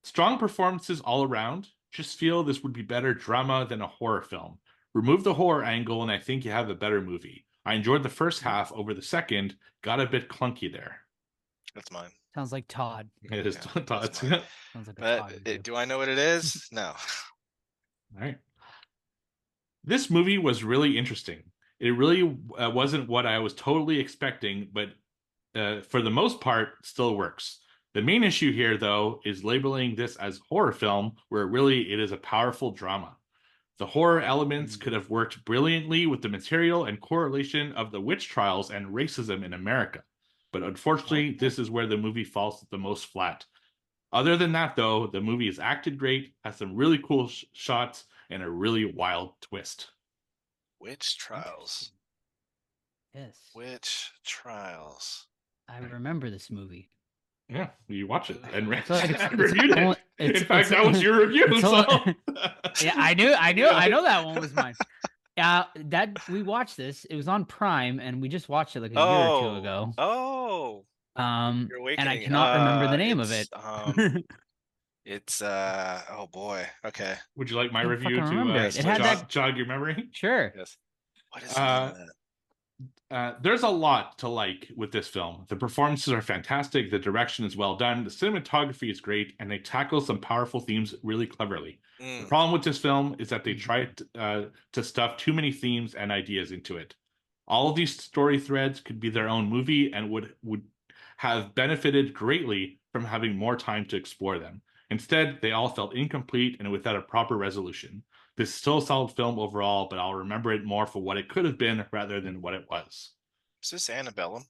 Strong performances all around. Just feel this would be better drama than a horror film. Remove the horror angle and I think you have a better movie. I enjoyed the first half over the second. Got a bit clunky there. That's mine. Sounds like Todd. It is Todd's. Sounds like But do I know what it is? No. All right. This movie was really interesting. It really wasn't what I was totally expecting, but for the most part, still works. The main issue here, though, is labeling this as horror film, where really it is a powerful drama. The horror elements could have worked brilliantly with the material and correlation of the witch trials and racism in America. But unfortunately, this is where the movie falls the most flat. Other than that, though, the movie is acted great, has some really cool shots, and a really wild twist. Witch Trials. Yes. Witch Trials. I remember this movie. Yeah, you watch it and it's reviewed it. only- In it's- fact, it's- that was your review. it's So. only- Yeah, I know that one was mine. That we watched this. It was on Prime, and we just watched it like a year or 2 ago. Oh. Your And I Awakening. cannot remember the name of it. It's oh boy. Okay. Would you like my I review fucking remember to it. It had jog your memory? Sure. Yes. What is the name of that? There's a lot to like with this film. The performances are fantastic. The direction is well done. The cinematography is great, and they tackle some powerful themes really cleverly. The problem with this film is that they tried to stuff too many themes and ideas into it. All of these story threads could be their own movie and would have benefited greatly from having more time to explore them. Instead, they all felt incomplete and without a proper resolution. This is still a solid film overall, but I'll remember it more for what it could have been rather than what it was. Is this Annabellum?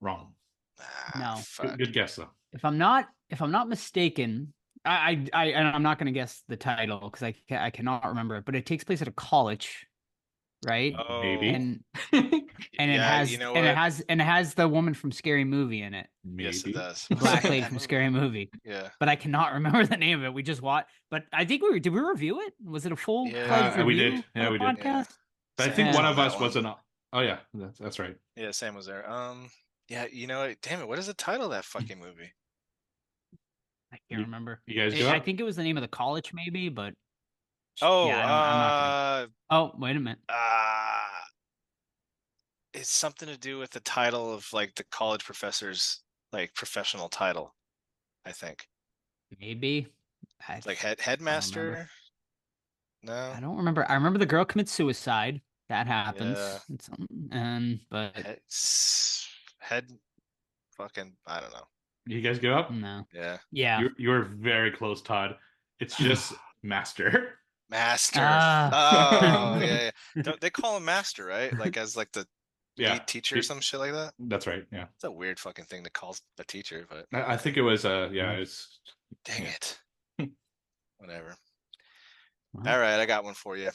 Wrong. Ah, No. fuck. Good guess though. If I'm not mistaken, and I'm not going to guess the title because I cannot remember it, but it takes place at a college, right? Maybe. And and it Yeah, has you know and it what? has the woman from Scary Movie in it, Maybe. Yes, it does. the black What's the name lady of from that Scary Movie. Yeah. But I cannot remember the name of it. We just watched, but I think did we review it? Was it a full Yeah, fledged we review? did. Yeah, on we the did. podcast. Yeah. But I Sam think was one on of that us wasn't. Oh yeah, that's right. Yeah, Sam was there. Yeah, you know what? Damn it, what is the title of that fucking movie? I can't remember. You guys give I up? think it was the name of the college, maybe, but Oh, yeah, I'm not gonna. Oh, wait a minute. It's something to do with the title of like the college professor's like professional title, I think. Maybe. Like headmaster. No. I don't remember. I remember the girl commits suicide. That happens. Yeah. But Head fucking I don't know. You guys give up? no. Yeah. Yeah. You're very close, Todd. It's just Master. Master. Ah. Oh, yeah. Don't they call him master, right? Like as like the Yeah, lead teacher or some shit like that? that's right. Yeah, It's a weird fucking thing to call a teacher, but I think it was. Yeah, it's. dang Yeah. it. Whatever. Wow. All right, I got one for you.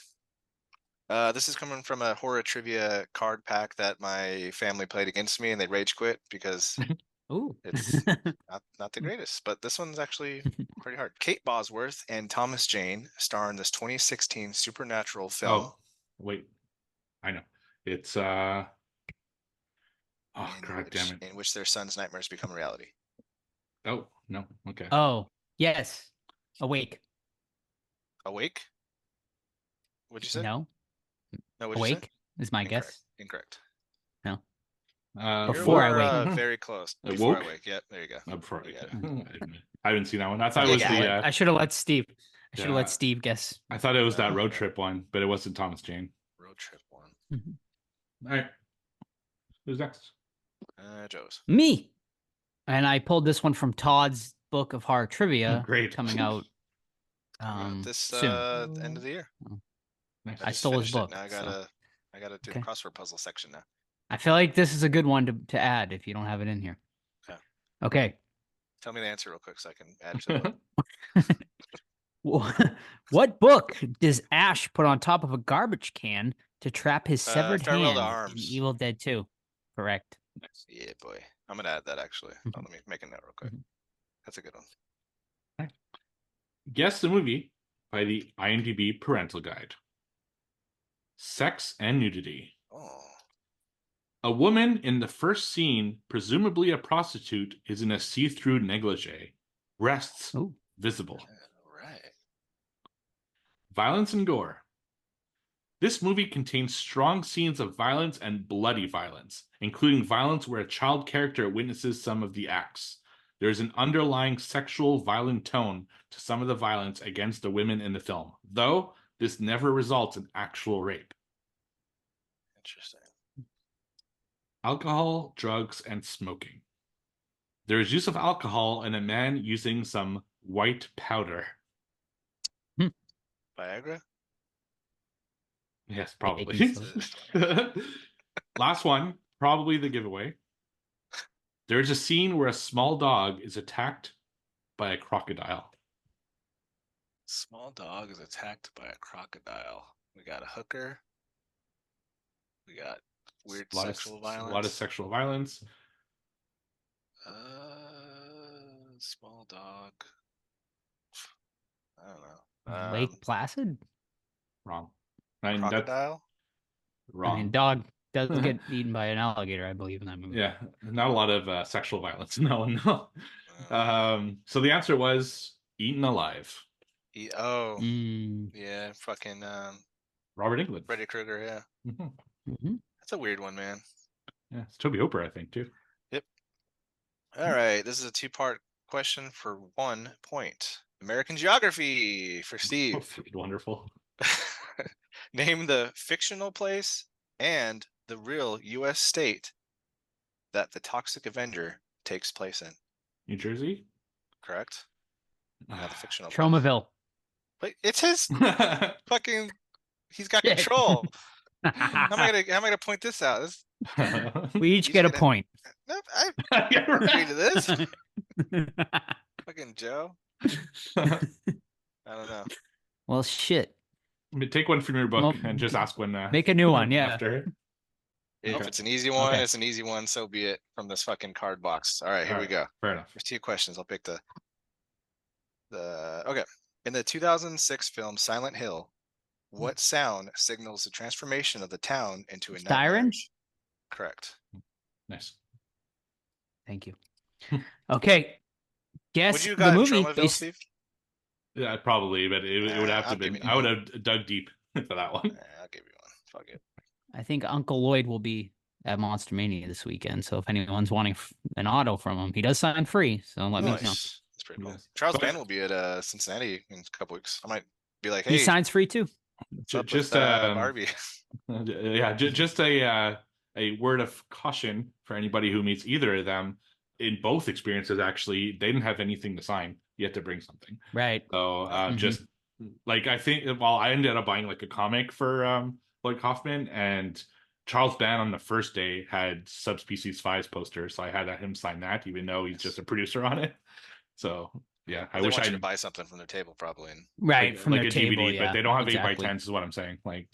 This is coming from a horror trivia card pack that my family played against me and they rage quit because Ooh. it's not the greatest. But this one's actually pretty hard. Kate Bosworth and Thomas Jane star in this 2016 supernatural film. Oh, wait, I know. It's. Oh god damn it! In which their son's nightmares become reality. Oh no. Okay. Oh, yes. Awake. Awake? What'd you say? No. No, what'd you say? Awake is my guess. Incorrect. No. Before Before I wake. Very close. Awoke? Before I wake. Yep, there you go. Before I You got I haven't seen that one. I thought it was the. I should have let Steve. I should have yeah. let Steve guess. I thought it was that road trip one, but it wasn't Thomas Jane. Road trip one. All right. Who's next? Joe's. Me. And I pulled this one from Todd's book of horror trivia. Great. Coming out. This soon. end of the year. Nice. I just stole his finished it. book, Now I gotta do Okay. the crossword puzzle section now. I feel like this is a good one to add if you don't have it in here. Okay. Okay. Tell me the answer real quick so I can add to it. What book does Ash put on top of a garbage can to trap his severed Farewell hand to in Arms. Evil Dead 2? Correct. Yeah, boy. I'm gonna add that actually. Mhm. Let me make a note real quick. Mhm. That's a good one. Guess the movie by the IMDb parental guide. Sex and nudity. Oh. A woman in the first scene, presumably a prostitute, is in a see-through negligee. Breasts Ooh. visible. Right. Violence and gore. This movie contains strong scenes of violence and bloody violence, including violence where a child character witnesses some of the acts. There is an underlying sexual violent tone to some of the violence against the women in the film, though this never results in actual rape. Interesting. Alcohol, drugs, and smoking. There is use of alcohol and a man using some white powder. Viagra? Yes, probably. think Last one, probably the giveaway. There's a scene where a small dog is attacked by a crocodile. Small dog is attacked by a crocodile. We got a hooker. We got weird sexual violence. A lot of sexual violence. Small dog. I don't know. Lake Placid? Wrong. I mean, that's Crocodile? wrong. I mean, dog does get eaten by an alligator, I believe, in that movie. Yeah, not a lot of sexual violence. No, no. Uh, So the answer was eaten alive. oh, Mm. yeah, fucking Robert Englund. Freddy Krueger, yeah. Mhm. Mhm. That's a weird one, man. Yeah, it's Toby Hooper, I think, too. All right, this is a two-part question for 1 point. American geography for Steve. Wonderful. Name the fictional place and the real U.S. state that the Toxic Avenger takes place in. New Jersey? Correct? Not the fictional. place. Tromaville. But it's his fucking. He's got Shit. control. How am I gonna point this out? This, We each You get a should- point. no, I Yeah, agree right. to this. Fucking Joe. I don't know. Well, shit. I mean, take one from your book Well, and just ask when. Make a new one, yeah. After. If Okay. it's an easy one, Okay. it's an easy one. So be it. From this fucking card box. All right, here we Alright, go. Fair enough. There's 2 questions. I'll pick the. Okay. In the 2006 film Silent Hill, what sound signals the transformation of the town into a Siren? nightmarish? Correct. Nice. Thank you. Okay. Guess Would you the got movie Tromaville, based... Steve? Yeah, probably, but it would have to I'll been. give you I would one. have dug deep for that one. I'll give you one. Fuck it. I think Uncle Lloyd will be at Monster Mania this weekend. So if anyone's wanting an auto from him, he does sign free. So let me know. Nice. That's pretty cool. Yes. Charles But- Band will be at Cincinnati in a couple weeks. I might be like, He hey, signs free too. what's up Just with, Barbie. yeah, just a word of caution for anybody who meets either of them. In both experiences, actually, they didn't have anything to sign. You had to bring something. Right. So Mhm. just like I think, well, I ended up buying like a comic for Lloyd Kaufman, and Charles Band on the first day had Subspecies 5's poster, so I had him sign that, even though he's just a producer on it. So yeah, I They wish want I you to buy something from their table, probably. And, Right. like, from like their a table, DVD, yeah, but they don't have exactly. 8x10s, is what I'm saying. Like,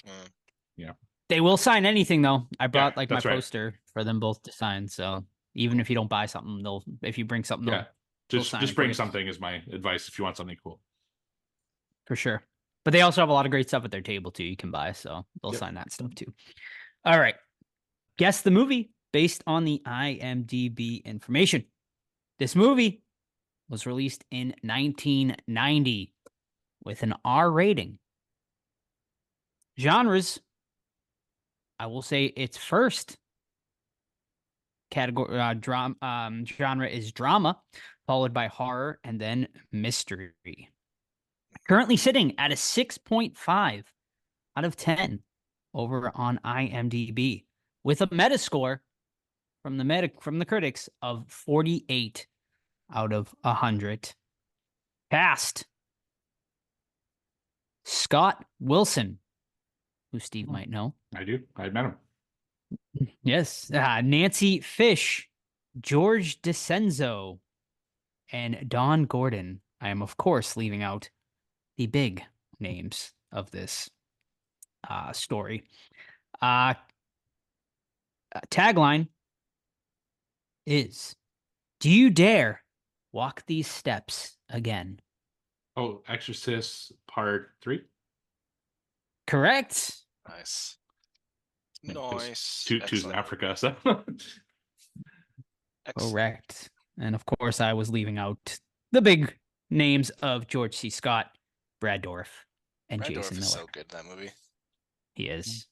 They will sign anything though. I brought like my that's right. poster for them both to sign. So even if you don't buy something, if you bring something, yeah, they'll sign it just for bring you. something is my advice if you want something cool. For sure. But they also have a lot of great stuff at their table too. You can buy, so they'll Yep. sign that stuff too. All right. Guess the movie based on the IMDb information. This movie was released in 1990 with an R rating. Genres, I will say its first category genre is drama, followed by horror and then mystery. Currently sitting at a 6.5 out of 10 over on IMDb with a Metascore from the critics of 48 out of 100. Cast: Scott Wilson, who Steve might know. I do. I met him. Yes. Nancy Fish, George DeCenzo, and Don Gordon. I am, of course, leaving out the big names of this story. Tagline is, "Do you dare walk these steps again?" Oh, Exorcist Part 3. Correct. Nice. Yeah, 'cause Nice. Two's in Excellent. Africa, so Excellent. Correct. And of course, I was leaving out the big names of George C. Scott, Brad Dourif, and Brad Jason Dourif Miller. is so good in that movie. He is.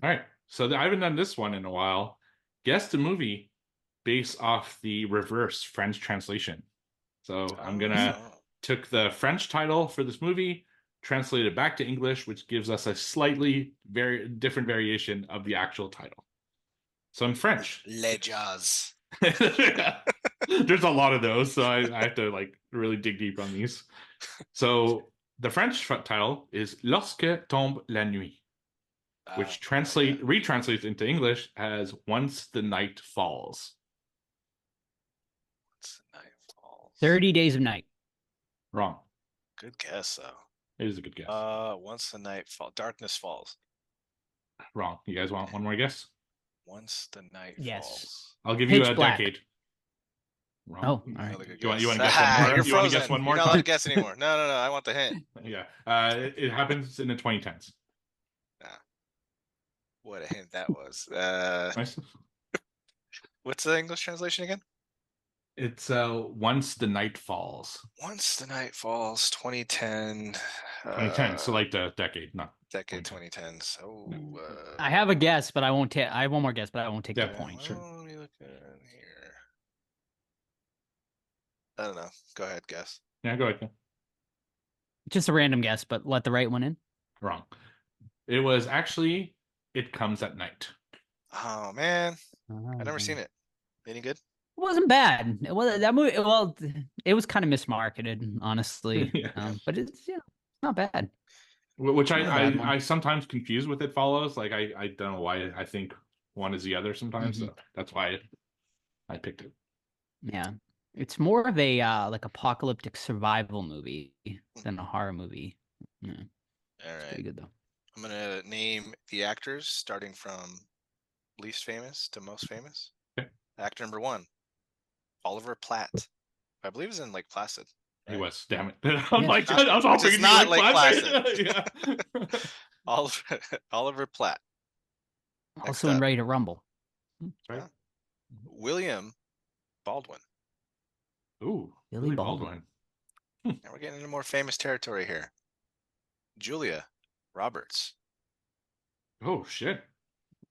all right. So I haven't done this one in a while. Guess the movie based off the reverse French translation. So I'm gonna took the French title for this movie, translated back to English, which gives us a slightly very different variation of the actual title. So in French, Les Jazz. there's a lot of those, so I have to like really dig deep on these. So the French title is Lorsque tombe la nuit, which retranslates into English as Once the Night Falls. Once the night falls. 30 Days of Night. Wrong. Good guess though. It is a good guess. Once the night falls. Darkness falls. Wrong. You guys want one more guess? Once the night Yes. falls. I'll give Pitch you a Black. decade. Wrong. Oh, all right. Another good You want to guess. guess one more? You're You want to guess frozen. one more You're not allowed time? to guess anymore. No. I want the hint. Yeah. It happens in the 2010s. What a hint that was. Nice. What's the English translation again? It's Once the Night Falls. Once the night falls. 2010. 2010. So like the decade, not decade 2010. 2010. So I have a guess, but I won't take. I have one more guess, but I won't take Yeah. the point. Sure. Let me look at here. I don't know. Go ahead, guess. Yeah, go ahead. Just a random guess, but let the right one in. Wrong. It was actually It Comes at Night. Oh man, I never seen it. Any good? wasn't bad. It was that movie. Well, it was kind of mismarketed, honestly. Yeah. But it's not bad. Which Not a bad one. I sometimes confuse with It Follows. Like I don't know why I think one is the other sometimes. Mhm. So that's why I picked it. Yeah, it's more of a like apocalyptic survival movie than a horror movie. Yeah, All it's right. pretty good though. I'm gonna name the actors starting from least famous to most famous. Okay. Actor number 1, Oliver Platt. I believe he's in Lake Placid. He right? was, damn it. I'm Yeah. like, I was Which hoping is you'd be not like Lake Placid. Yeah. Oliver Platt. Also in up. Ready to Rumble. Right. William Baldwin. Ooh, Billy Billy Baldwin. Now we're getting into more famous territory here. Julia Roberts. Oh shit.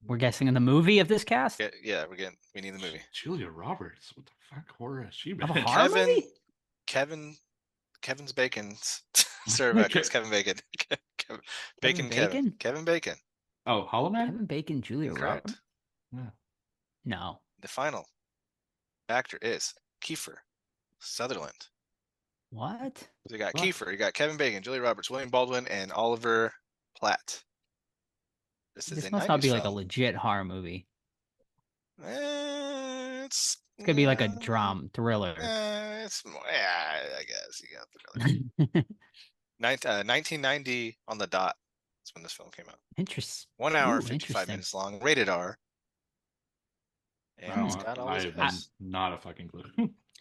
We're guessing in the movie of this cast. Yeah, we need the movie. Julia Roberts. What the fuck horror has she been? Of a in? horror movie? Kevin's Bacon's Cervix. It's Kevin Bacon. Bacon Bacon? Kevin Bacon. Oh, Hollow Man? Kevin Bacon, Julia Correct. Roberts. Yeah. No. The final actor is Kiefer Sutherland. What? So you got What? Kiefer, you got Kevin Bacon, Julia Roberts, William Baldwin, and Oliver Platt. This is This a must 90s not be like a film. legit horror movie. It's Could be like a drama thriller. It's more, yeah, I guess you got the thriller. 1990 on the dot. That's when this film came out. Interesting. 1 hour, Ooh, 55 interesting. minutes long, rated R. And it's Wow, got all I those have hits. not a fucking clue.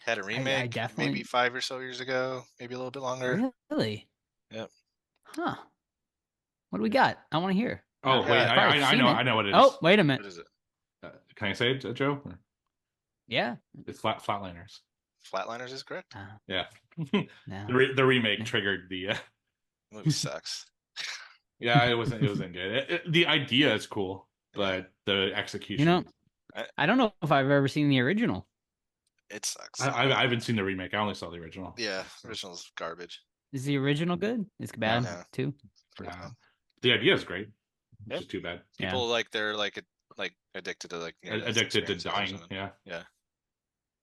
Had a remake definitely- maybe 5 or so years ago, maybe a little bit longer. Really? Yep. Huh. What do we got? I want to hear. Oh wait, Yeah, Probably I seen know it. I know what it is. Oh, wait a What minute. is it? Can I say it, Joe? Or- Yeah. It's Flatliners. Flatliners is correct. Yeah. No. The remake triggered the. The movie sucks. Yeah, it wasn't good. The idea is cool, but the execution. You know, I don't know if I've ever seen the original. It sucks. I haven't seen the remake. I only saw the original. Yeah, original's garbage. Is the original good? It's bad No. too. Pretty bad. The idea is great. It's Yep. just too bad. Yeah. People they're addicted to near-death Addicted to experiences or dying. something. Yeah.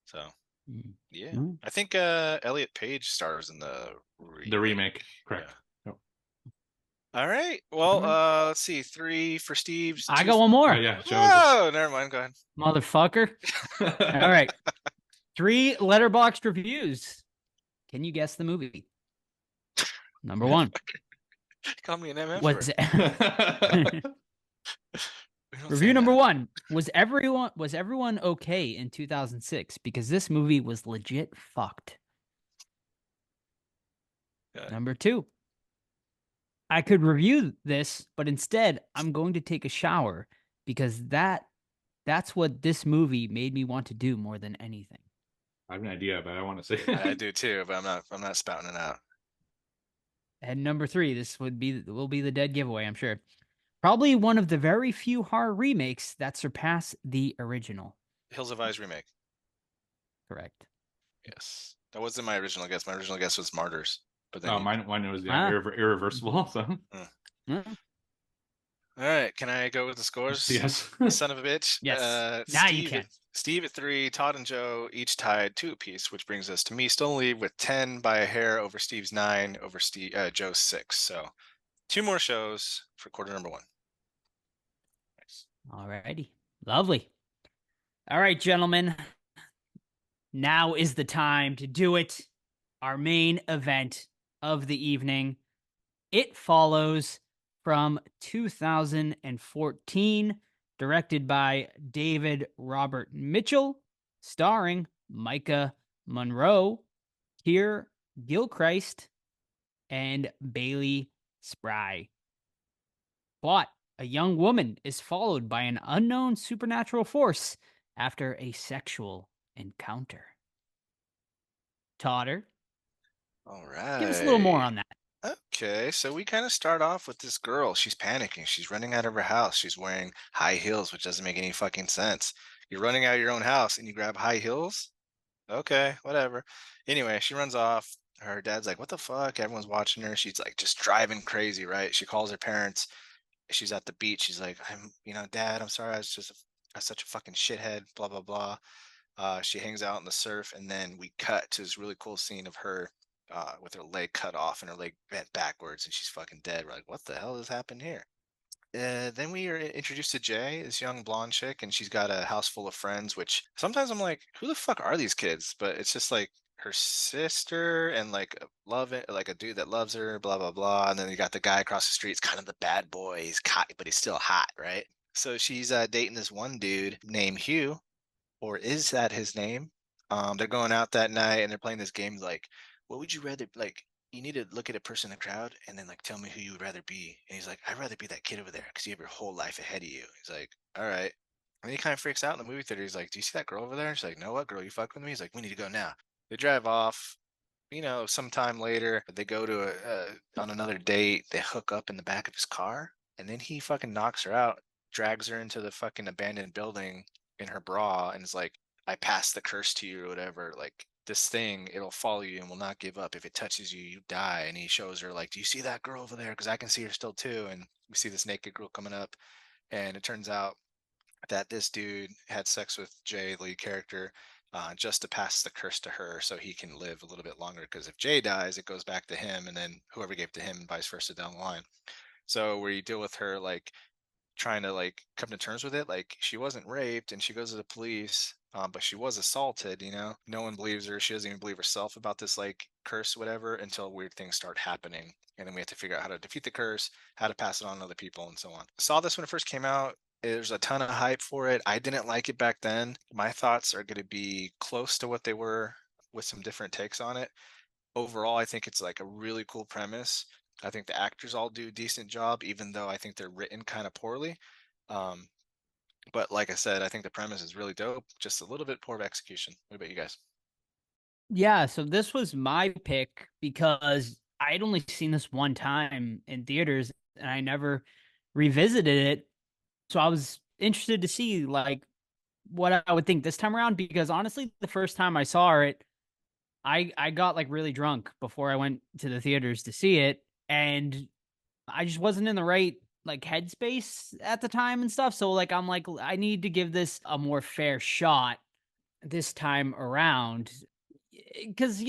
So Mm. yeah, Mm. I think Elliot Page stars in the Remake. Correct. Yeah. All right. Well, Mhm. let's see. 3 for Steve. I got one more. Oh, yeah. Joe Oh, never mind. Go ahead. Motherfucker. All right. 3 letterboxed reviews. Can you guess the movie? Number 1. Call me an MF. Was We don't review say number that. 1. Was everyone okay in 2006? Because this movie was legit fucked. Okay. Number 2. I could review this, but instead I'm going to take a shower because that's what this movie made me want to do more than anything. I have an idea, but I want to say. I do too, but I'm not spouting it out. And number 3, this will be the dead giveaway, I'm sure. Probably one of the very few horror remakes that surpass the original. Hills of Eyes remake. Correct. Yes, that wasn't my original guess. My original guess was Martyrs. But then Oh, mine was Ah. irreversible. So Mm. all right, can I go with the scores? yes. Son of a bitch. Yes. Now you Steve can. Steve at 3, Todd and Joe each tied 2 apiece, which brings us to me still in the lead with 10 by a hair over Steve's 9 over Joe's 6. So 2 more shows for quarter number 1. Nice. All righty. Lovely. All right, gentlemen. Now is the time to do it. Our main event of the evening. It Follows from 2014, directed by David Robert Mitchell, starring Micah Monroe, Keir Gilchrist, and Bailey Spry. Plot: a young woman is followed by an unknown supernatural force after a sexual encounter. Totter, All right. give us a little more on that. Okay, so we kind of start off with this girl. She's panicking. She's running out of her house. She's wearing high heels, which doesn't make any fucking sense. You're running out of your own house and you grab high heels? Okay, whatever. Anyway, she runs off. Her dad's like, what the fuck? Everyone's watching her. She's like just driving crazy, right? She calls her parents. She's at the beach. She's like, Dad, I'm sorry. I was such a fucking shithead, blah, blah, blah. She hangs out in the surf, and then we cut to this really cool scene of her with her leg cut off and her leg bent backwards, and she's fucking dead. We're like, what the hell has happened here? Then we are introduced to Jay, this young blonde chick, and she's got a house full of friends. Which sometimes I'm like, who the fuck are these kids? But it's just like her sister and like like a dude that loves her, blah blah blah. And then you got the guy across the street. It's kind of the bad boy. He's hot, but he's still hot, right? So she's dating this one dude named Hugh, or is that his name? They're going out that night and they're playing this game like, what would you rather like? You need to look at a person in the crowd and then like tell me who you would rather be. And he's like, I'd rather be that kid over there because you have your whole life ahead of you. He's like, all right. And he kind of freaks out in the movie theater. He's like, do you see that girl over there? She's like, no, what girl? You fuck with me? He's like, we need to go now. They drive off. Sometime later, they go to on another date. They hook up in the back of his car, and then he fucking knocks her out, drags her into the fucking abandoned building in her bra, and is like, I passed the curse to you or whatever. Like, this thing, it'll follow you and will not give up. If it touches you, you die. And he shows her like, do you see that girl over there? Because I can see her still too. And we see this naked girl coming up, and it turns out that this dude had sex with Jay, the lead character, just to pass the curse to her so he can live a little bit longer. Because if Jay dies, it goes back to him, and then whoever gave to him, and vice versa down the line. So we deal with her like trying to like come to terms with it. Like, she wasn't raped, and she goes to the police, but she was assaulted. No one believes her. She doesn't even believe herself about this like curse, whatever, until weird things start happening, and then we have to figure out how to defeat the curse, how to pass it on to other people, and so on. Saw this when it first came out. There's a ton of hype for it. I didn't like it back then. My thoughts are going to be close to what they were with some different takes on it. Overall, I think it's like a really cool premise. I think the actors all do a decent job, even though I think they're written kind of poorly. But like I said, I think the premise is really dope. Just a little bit poor execution. What about you guys? Yeah, so this was my pick because I'd only seen this one time in theaters and I never revisited it. So I was interested to see like what I would think this time around, because honestly, the first time I saw it, I got like really drunk before I went to the theaters to see it, and I just wasn't in the right like headspace at the time and stuff. So like I'm like, I need to give this a more fair shot this time around, because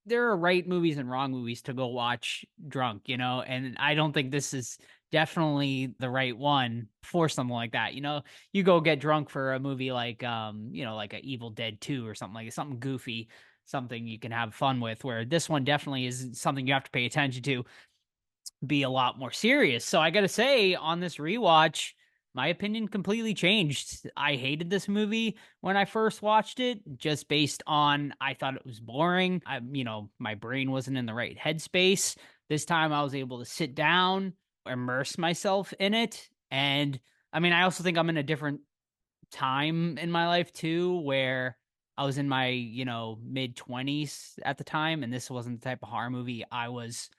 there are right movies and wrong movies to go watch drunk, and I don't think this is definitely the right one for something like that. You go get drunk for a movie like like a Evil Dead 2 or something, like something goofy, something you can have fun with, where this one definitely is something you have to pay attention to, be a lot more serious. So I got to say, on this rewatch, my opinion completely changed. I hated this movie when I first watched it, just based on I thought it was boring. My brain wasn't in the right headspace. This time I was able to sit down, immerse myself in it. And I mean, I also think I'm in a different time in my life too, where I was in my, mid 20s at the time, and this wasn't the type of horror movie I was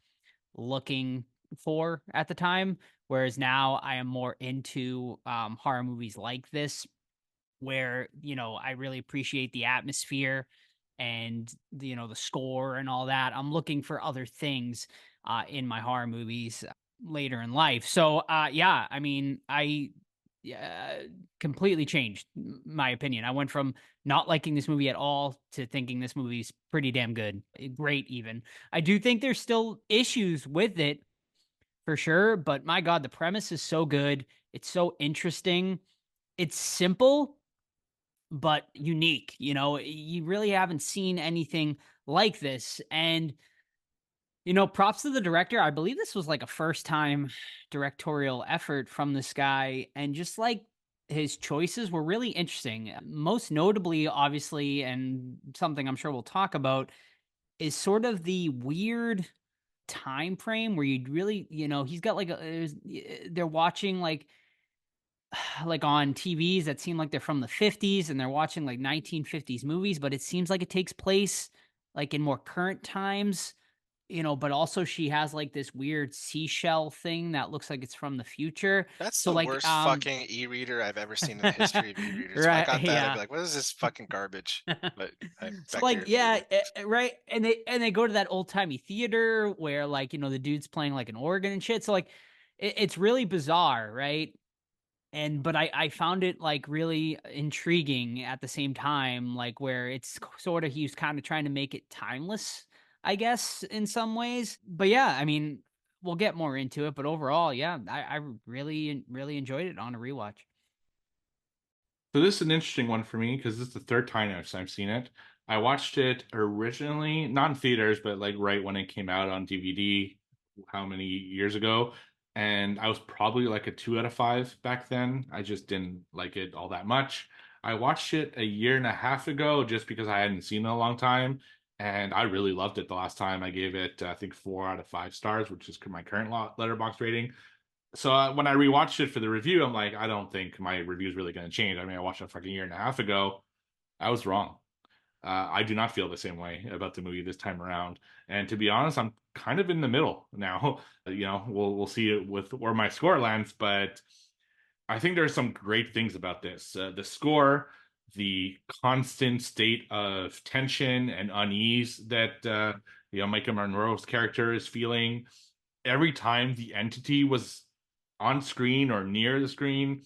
looking for at the time. Whereas now I am more into horror movies like this, where, I really appreciate the atmosphere and, the score and all that. I'm looking for other things in my horror movies later in life. So, yeah, I mean, I completely changed my opinion. I went from not liking this movie at all to thinking this movie's pretty damn good. Great, even. I do think there's still issues with it, for sure, but my God, the premise is so good. It's so interesting. It's simple, but unique. You really haven't seen anything like this. And, props to the director. I believe this was like a first time directorial effort from this guy. And just like his choices were really interesting. Most notably, obviously, and something I'm sure we'll talk about, is sort of the weird time frame where you'd really, he's got like they're watching like on TVs that seem like they're from the 50s, and they're watching like 1950s movies, but it seems like it takes place like in more current times, but also she has like this weird seashell thing that looks like it's from the future. That's So the like worst fucking e-reader I've ever seen in the history of e-readers. If I got that, I'd be like, what is this fucking garbage? But so back to like, your yeah, movie. right. And they go to that old timey theater where like, the dude's playing like an organ and shit. So like, it's really bizarre, right? but I found it like really intriguing at the same time, like where it's sort of, he was kind of trying to make it timeless, I guess, in some ways. But yeah, I mean, we'll get more into it, but overall, yeah, I really enjoyed it on a rewatch. So this is an interesting one for me because this is the third time I've seen it. I watched it originally, not in theaters, but like right when it came out on DVD, how many years ago? And I was probably like a 2 out of 5 back then. I just didn't like it all that much. I watched it a year and a half ago just because I hadn't seen it in a long time. And I really loved it the last time. I gave it, I think, 4 out of 5 stars, which is my current Letterboxd rating. So when I rewatched it for the review, I'm like, I don't think my review is really going to change. I mean, I watched it a fucking year and a half ago. I was wrong. I do not feel the same way about the movie this time around. And to be honest, I'm kind of in the middle now. We'll see it with where my score lands, but I think there are some great things about this. The score, the constant state of tension and unease that Micah Monroe's character is feeling every time the entity was on screen or near the screen.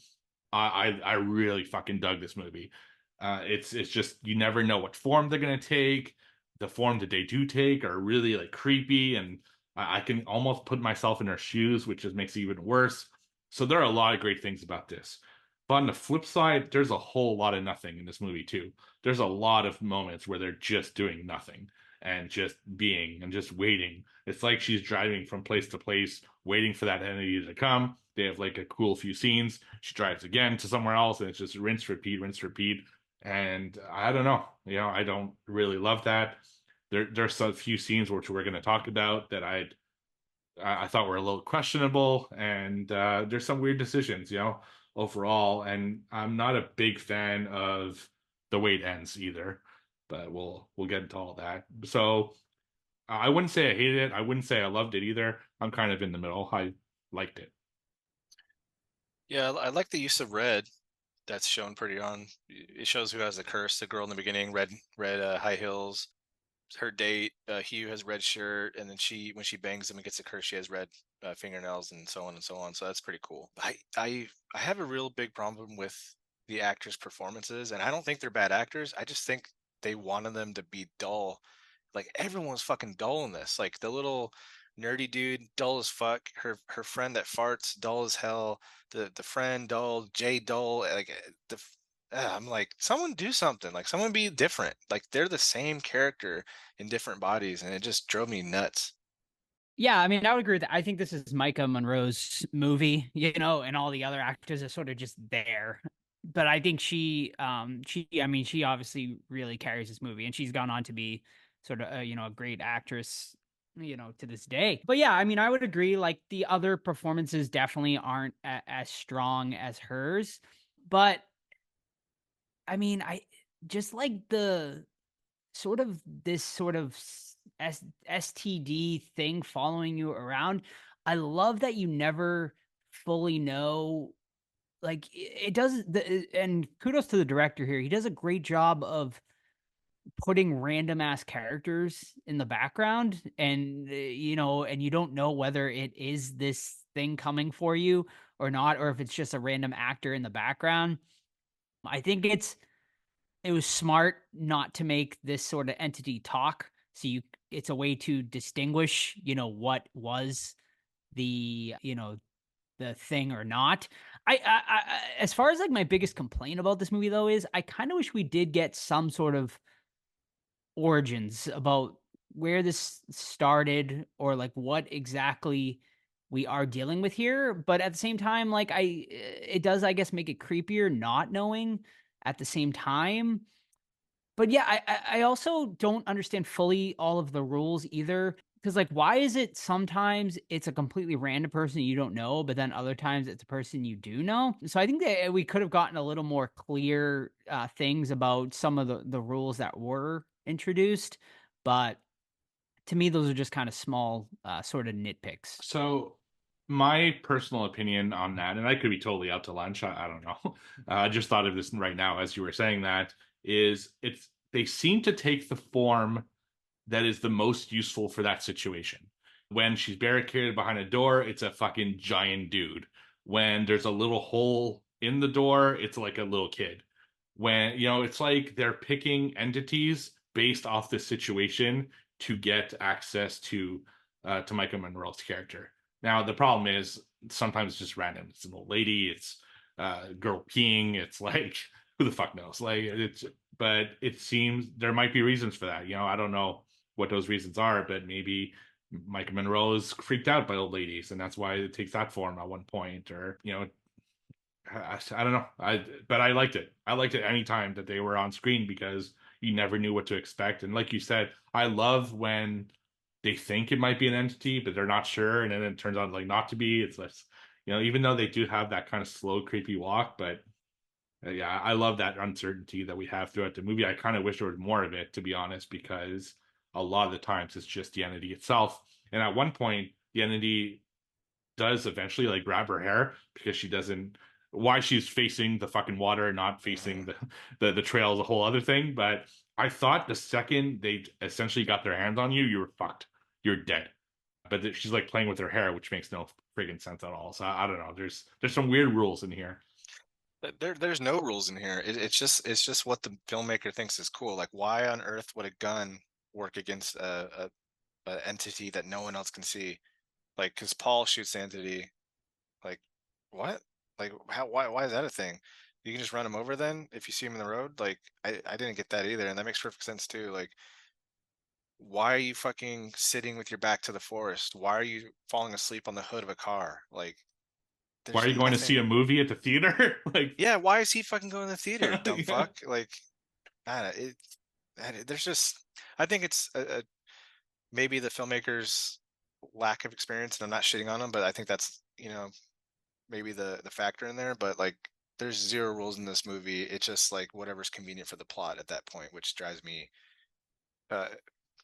I really fucking dug this movie. It's just, you never know what form they're gonna take. The form that they do take are really like creepy, and I can almost put myself in their shoes, which just makes it even worse. So there are a lot of great things about this. But on the flip side, there's a whole lot of nothing in this movie too. There's a lot of moments where they're just doing nothing and just being and just waiting. It's like she's driving from place to place, waiting for that entity to come. They have like a cool few scenes. She drives again to somewhere else, and it's just rinse, repeat, rinse, repeat. And I don't know, I don't really love that. There's a few scenes which we're going to talk about that I thought were a little questionable, and there's some weird decisions, overall. And I'm not a big fan of the way it ends either, but we'll get into all that. So I wouldn't say I hated it. I wouldn't say I loved it either. I'm kind of in the middle. I liked it. Yeah, I like the use of red. That's shown pretty on. It shows who has the curse. The girl in the beginning, red high heels. Her date, Hugh, has red shirt, and then when she bangs him and gets a curse, she has red fingernails, and so on and so on. So that's pretty cool. I have a real big problem with the actors' performances, and I don't think they're bad actors. I just think they wanted them to be dull. Like, everyone's fucking dull in this. Like, the little nerdy dude, dull as fuck. Her friend that farts, dull as hell. The friend, dull. Jay, dull. Like, I'm like, someone do something. Like, someone be different. Like, they're the same character in different bodies, and it just drove me nuts. Yeah, I mean, I would agree with that. I think this is Micah Monroe's movie, and all the other actors are sort of just there. But I think she obviously really carries this movie, and she's gone on to be sort of, a great actress, to this day. But yeah, I mean, I would agree. Like, the other performances definitely aren't as strong as hers. But I mean, I just like the sort of this sort of STD thing following you around. I love that you never fully know. Like, it does and kudos to the director here. He does a great job of putting random ass characters in the background, and and you don't know whether it is this thing coming for you or not, or if it's just a random actor in the background. I think it was smart not to make this sort of entity talk. So it's a way to distinguish, what was the, the thing or not. I as far as like my biggest complaint about this movie though is I kind of wish we did get some sort of origins about where this started, or like what exactly we are dealing with here. But at the same time, like, it does, I guess, make it creepier not knowing at the same time. But yeah, I also don't understand fully all of the rules either. Because, like, why is it sometimes it's a completely random person you don't know, but then other times it's a person you do know? So I think that we could have gotten a little more clear things about some of the rules that were introduced. But to me, those are just kind of small sort of nitpicks. So my personal opinion on that, and I could be totally out to lunch, I don't know. I just thought of this right now as you were saying that, is they seem to take the form that is the most useful for that situation. When she's barricaded behind a door, it's a fucking giant dude. When there's a little hole in the door, it's like a little kid. When, it's like they're picking entities based off the situation to get access to Micah Monroe's character. Now, the problem is sometimes it's just random. It's an old lady, it's a girl peeing, it's like, who the fuck knows? But it seems there might be reasons for that. I don't know what those reasons are, but maybe Micah Monroe is freaked out by old ladies, and that's why it takes that form at one point, or I don't know. But I liked it. I liked it anytime that they were on screen because you never knew what to expect. And like you said, I love when they think it might be an entity, but they're not sure, and then it turns out like not to be. It's less, even though they do have that kind of slow, creepy walk, but yeah, I love that uncertainty that we have throughout the movie. I kind of wish there was more of it, to be honest, because a lot of the times it's just the entity itself. And at one point, the entity does eventually like grab her hair because she doesn't. Why she's facing the fucking water and not facing the trail is a whole other thing. But I thought the second they essentially got their hands on you, you were fucked. You're dead. But she's like playing with her hair, which makes no friggin' sense at all. So I don't know. There's some weird rules in here. There's no rules in here. It's just what the filmmaker thinks is cool. Like, why on earth would a gun work against a entity that no one else can see? Like, because Paul shoots the entity. Like, what? Like, why is that a thing? You can just run him over then if you see him in the road? Like, I didn't get that either, and that makes perfect sense too. Like, why are you fucking sitting with your back to the forest? Why are you falling asleep on the hood of a car? Like, why are you going to see a movie at the theater? Like, yeah, why is he fucking going to the theater? Dumb Yeah. fuck. Like, I don't know, there's just, I think it's maybe the filmmaker's lack of experience, and I'm not shitting on them, but I think that's maybe the factor in there. But like, there's zero rules in this movie. It's just like whatever's convenient for the plot at that point, which drives me.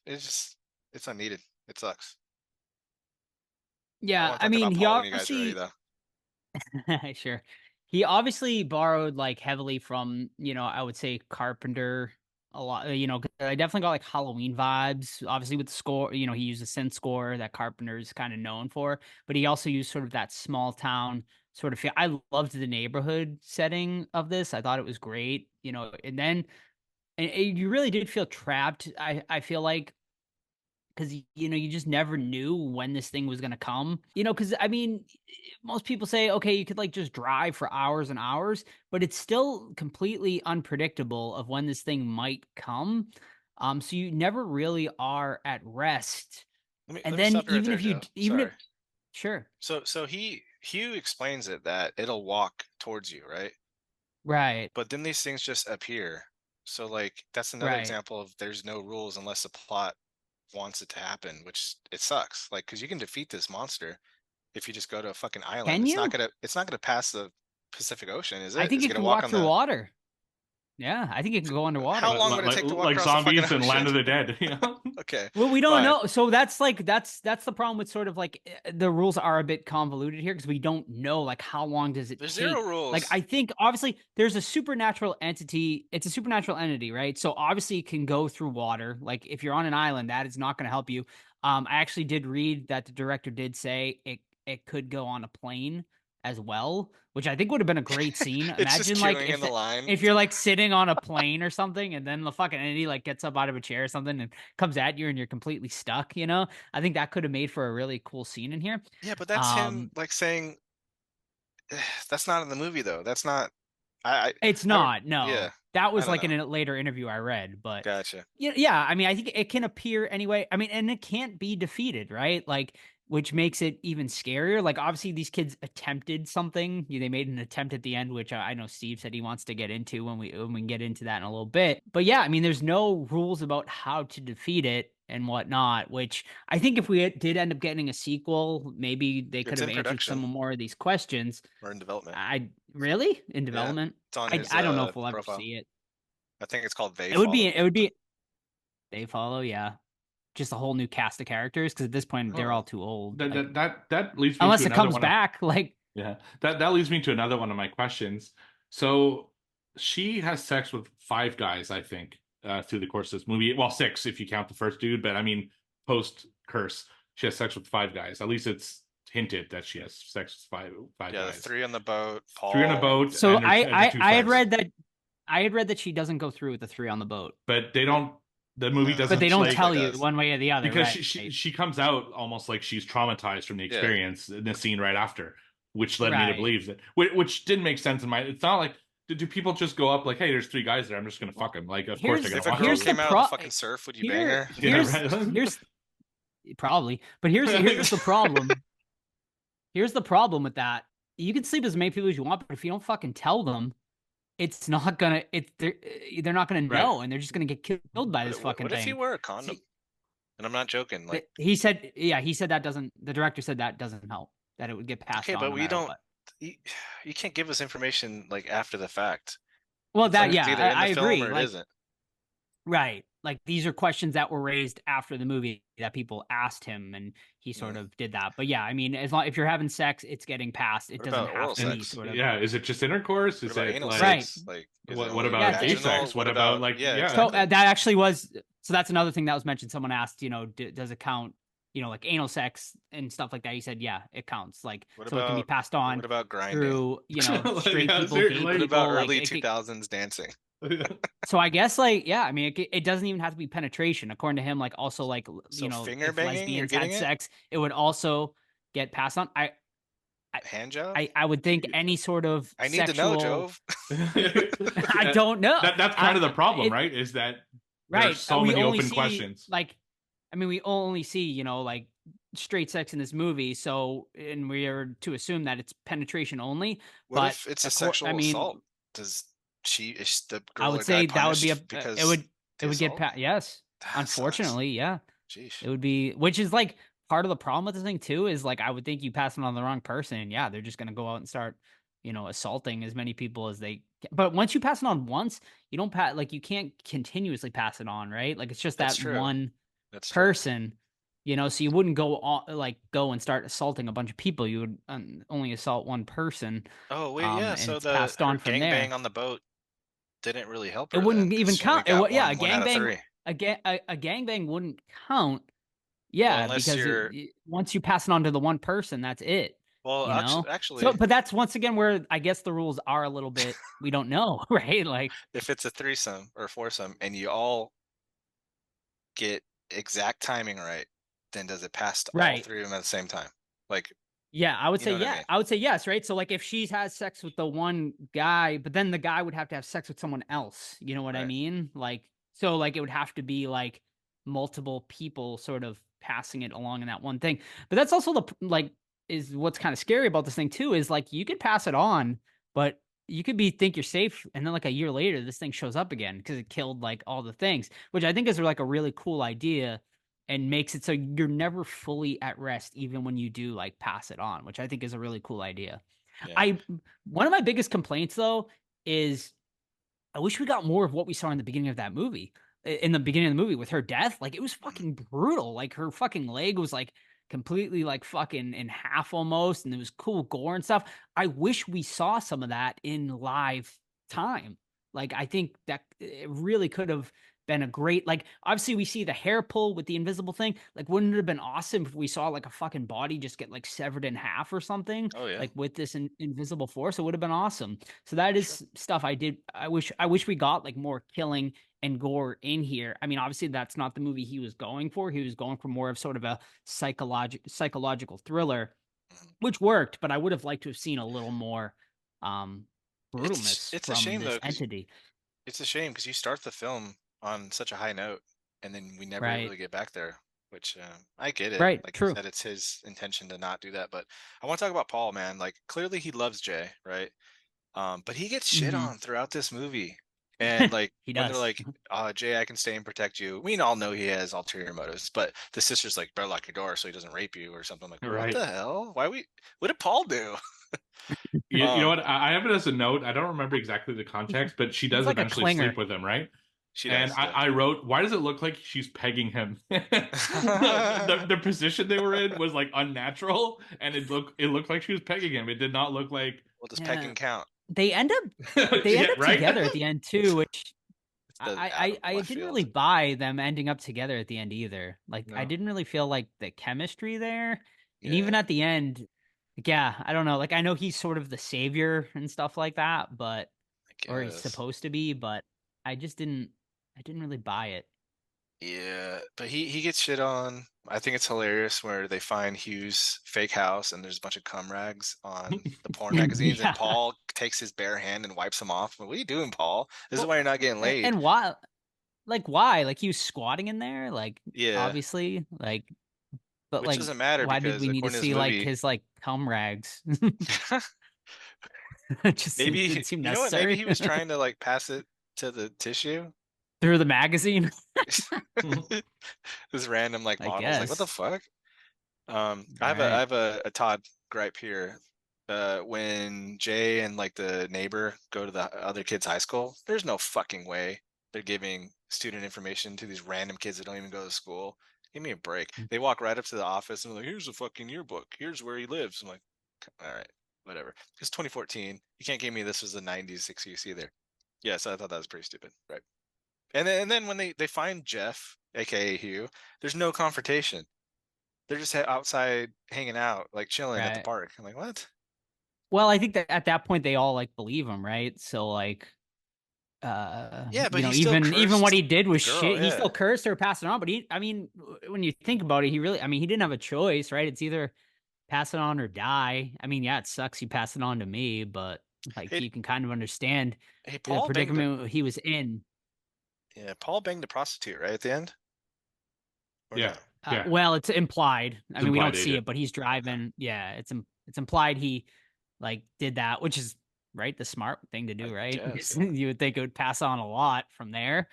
It's unneeded. It sucks. Yeah, I I mean, about he Paul when you guys are ready, obviously though. sure. He obviously borrowed like heavily from, I would say Carpenter a lot. 'Cause I definitely got like Halloween vibes. Obviously with the score, he used a synth score that Carpenter's kind of known for, but he also used sort of that small town sort of feel. I loved the neighborhood setting of this. I thought it was great, and then you really did feel trapped. I feel like because you just never knew when this thing was going to come, because I mean, most people say, okay, you could like just drive for hours and hours, but it's still completely unpredictable of when this thing might come. So you never really are at rest. Let And me then stop you right even there, if you Joe. even if Sorry. sure. So Hugh explains it that it'll walk towards you, right? Right. But then these things just appear. So like, that's another Right. example of there's no rules unless the plot wants it to happen, which it sucks. Like, because you can defeat this monster if you just go to a fucking island. Can you? It's not gonna pass the Pacific Ocean, is I it? think Is it it gonna can walk walk on through the? water. Yeah, I think it can go underwater. How long would it take to walk like across the fucking zombies and Land of ocean? the Dead? Okay. Well, we don't fine. know. So that's like that's the problem with sort of like the rules are a bit convoluted here because we don't know like how long does it There's take. zero rules. Like I think obviously there's a supernatural entity. It's a supernatural entity, right? So obviously it can go through water. Like if you're on an island, that is not going to help you. I actually did read that the director did say it could go on a plane as well, which I think would have been a great scene. It's just Imagine like queuing in the line. if you're like sitting on a plane or something, and then the fucking entity like gets up out of a chair or something and comes at you, and you're completely stuck. I think that could have made for a really cool scene in here. Yeah, but that's him like saying that's not in the movie though. That's not. It's I not. No, yeah, that I was don't like in know. a later interview I read, but Gotcha. yeah. I mean, I think it can appear anyway. I mean, and it can't be defeated, right? Like, which makes it even scarier. Like, obviously, these kids attempted something. They made an attempt at the end, which I know Steve said he wants to get into when we can get into that in a little bit. But yeah, I mean, there's no rules about how to defeat it and whatnot. Which I think if we did end up getting a sequel, maybe they could It's have in answered some production. more of these questions. We're in development. I really in development. It's on I his I don't know if we'll ever profile. see it. I think it's called They It would Follow. be They Follow, yeah. Just a whole new cast of characters because at this point they're all too old. That leads me unless to it another comes one back, like yeah, that leads me to another one of my questions. So she has sex with 5 guys, I think, through the course of this movie. Well, 6 if you count the first dude, but I mean, post curse, she has sex with 5 guys. At least it's hinted that she has sex with five Yeah, the guys. 3 on the boat. Paul. 3 on a boat. So and her- and her 2 I had friends. read that she doesn't go through with the 3 on the boat, But they don't. The movie No. doesn't. but they don't like, tell you does. one way or the other, because right? she comes out almost like she's traumatized from the Yeah. experience in the scene right after, which led me to Right. believe that, which didn't make sense in my. It's not like do people just go up like, hey, there's 3 guys there, I'm just gonna fuck them. Like, of course Here's- they're If gonna a watch girl here's it. the came out pro- of the fucking surf, would you bang Here- her? Yeah, here's, right. here's probably, but here's the problem. Here's the problem with that. You can sleep as many people as you want, but if you don't fucking tell them, it's not gonna. They're not gonna Right. know, and they're just gonna get killed by this What fucking if thing. you wear a condom? And I'm not joking. Like, He said that doesn't. The director said that doesn't help. That it would get passed okay, on. but no we matter don't. what. You can't give us information like after the fact. Well, It's that like, it's either in the I film agree. or it Like, isn't. right. Like these are questions that were raised after the movie that people asked him, and he sort of did that. But yeah, I mean, as long if you're having sex, it's getting passed. It What doesn't about oral have to be sex? sort of. Yeah, is it just intercourse? What Is about it anal like Right. sex? Like, is what it what only about gay vaginal? sex? What about like yeah? yeah? So exactly. that actually was. So that's another thing that was mentioned. Someone asked, does it count? Like anal sex and stuff like that. He said, yeah, it counts. Like, What so it can be about- passed on What about grinding? through, Like, straight yeah, people, seriously. gay What people. about like, early it could- 2000s dancing? So I guess yeah, I mean it doesn't even have to be penetration. According to him, like also like So finger if banging, you're lesbians had getting it? sex, it would also get passed on. Hand job? I would think any sort of I need to know, sexual- Jove. I don't know. That's kind of the problem, it- right? Is that Right. there's so we many only open see, questions. Like, I mean, we only see like straight sex in this movie, so and we are to assume that it's penetration only. What but if it's a of cour- sexual I mean, assault? Is the girl I or would guy say that would be punished because it would the get assault? yes. That sucks. Unfortunately, yeah. Jeez. It would be, which is like part of the problem with this thing too, is like I would think you pass it on the wrong person. Yeah, they're just gonna go out and start, assaulting as many people as they can. But once you pass it on once, you don't you can't continuously pass it on, right? Like it's just That's that true. one That's true. person, so you wouldn't go on go and start assaulting a bunch of people. You would only assault one person. Oh wait, yeah. and So it's the passed on her from there. gangbang on the boat didn't really help It her. wouldn't then, 'cause even she only count. got Yeah, one out of gangbang. three. A gangbang wouldn't count. Yeah, unless because you're- once you pass it on to the one person, that's it. Well, you know? actually, So, but that's once again where I guess the rules are a little bit we don't know, right? Like, if it's a threesome or foursome and you all get exact timing right, then does it pass to all Right. 3 of them at the same time? Like, yeah, I would You say know what I yeah. mean? I would say yes, right? So, like, if she's has sex with the one guy, but then the guy would have to have sex with someone else. You know what I Right. mean? Like, so like it would have to be like multiple people sort of passing it along in that one thing. But that's also is what's kind of scary about this thing too, is like you could pass it on, but you could think you're safe, and then like a year later, this thing shows up again because it killed like all the things, which I think is like a really cool idea and makes it so you're never fully at rest, even when you do like pass it on, which I think is a really cool idea. yeah. One of my biggest complaints though is I wish we got more of what we saw in the beginning of that movie. In the beginning of the movie with her death, like it was fucking brutal. Like her fucking leg was like completely like fucking in half almost, and it was cool gore and stuff. I wish we saw some of that in live time. Like I think that it really could have been a great, like obviously we see the hair pull with the invisible thing. Like wouldn't it have been awesome if we saw like a fucking body just get like severed in half or something? Oh yeah. Like with this invisible force, it would have been awesome. So that is stuff I wish we got like more killing and gore in here. I mean, obviously that's not the movie he was going for. He was going for more of sort of a psychological thriller, which worked, but I would have liked to have seen a little more brutalness it's a from shame, this though, 'cause entity. It's a shame because you start the film on such a high note, and then we never Right. really get back there. Which I get it. Right, Like true. you said, it's his intention to not do that. But I want to talk about Paul, man. Like clearly he loves Jay, right? But he gets shit Mhm. on throughout this movie. And like He when does. they're like, Jay, I can stay and protect you. We all know he has ulterior motives, but the sister's like, better lock your door so he doesn't rape you or something. Like, Right. what the hell? What did Paul do? You know Um, what? I have it as a note. I don't remember exactly the context, but she does like a eventually sleep clinger. with him, right? She And does. I wrote, why does it look like she's pegging him? the position they were in was like unnatural, and it looked like she was pegging him. It did not look like. Well, does Yeah. pegging count? They end up Yeah, right? together at the end too, which It's the out I of left didn't field. really buy them ending up together at the end either. Like I No. didn't really feel like the chemistry there. And even at the end, like, yeah, I don't know. Like, I know he's sort of the savior and stuff like that, but or he's guess. supposed to be, but I didn't really buy it. Yeah, but he gets shit on. I think it's hilarious where they find Hugh's fake house and there's a bunch of cum rags on the porn magazines, Yeah. and Paul takes his bare hand and wipes them off. What are you doing, Paul? This is why you're not getting laid. And why? Like, why? Like, he was squatting in there, like, Yeah. obviously, like, but Which like, doesn't matter why did because we need to according to this see like movie- his like cum rags? It just maybe didn't seem you know what? necessary. Maybe he was trying to like pass it to the tissue. Through the magazine. This random like I models, like what the guess. fuck? I have Right. a Todd gripe here. When Jay and like the neighbor go to the other kid's high school, there's no fucking way they're giving student information to these random kids that don't even go to school. Give me a break. Mm. They walk right up to the office and they're like, here's a fucking yearbook. Here's where he lives. I'm like, all right, whatever. It's 2014. You can't give me this was the 90s 6 either. Yeah, so I thought that was pretty stupid. Right. And then when they find Jeff, aka Hugh, there's no confrontation. They're just outside hanging out, like chilling at the Right. park. I'm like, what? Well, I think that at that point they all like believe him, right? So like, Yeah, but you know, he still even what cursed he did was the girl, shit. He yeah. still cursed her, passed it on. But I mean, when you think about it, I mean, he didn't have a choice, right? It's either pass it on or die. I mean, yeah, it sucks. He passed it on to me, but like, Hey- you can kind of understand Hey, the Paul banged predicament he was in. Paul banged a prostitute, right at the end. Or Yeah. no? Yeah. Well, it's implied. I It's mean, we don't implied they see did. it, but he's driving. Yeah, it's implied he like did that, which is right the smart thing to do, I right? guess. You would think it would pass on a lot from there,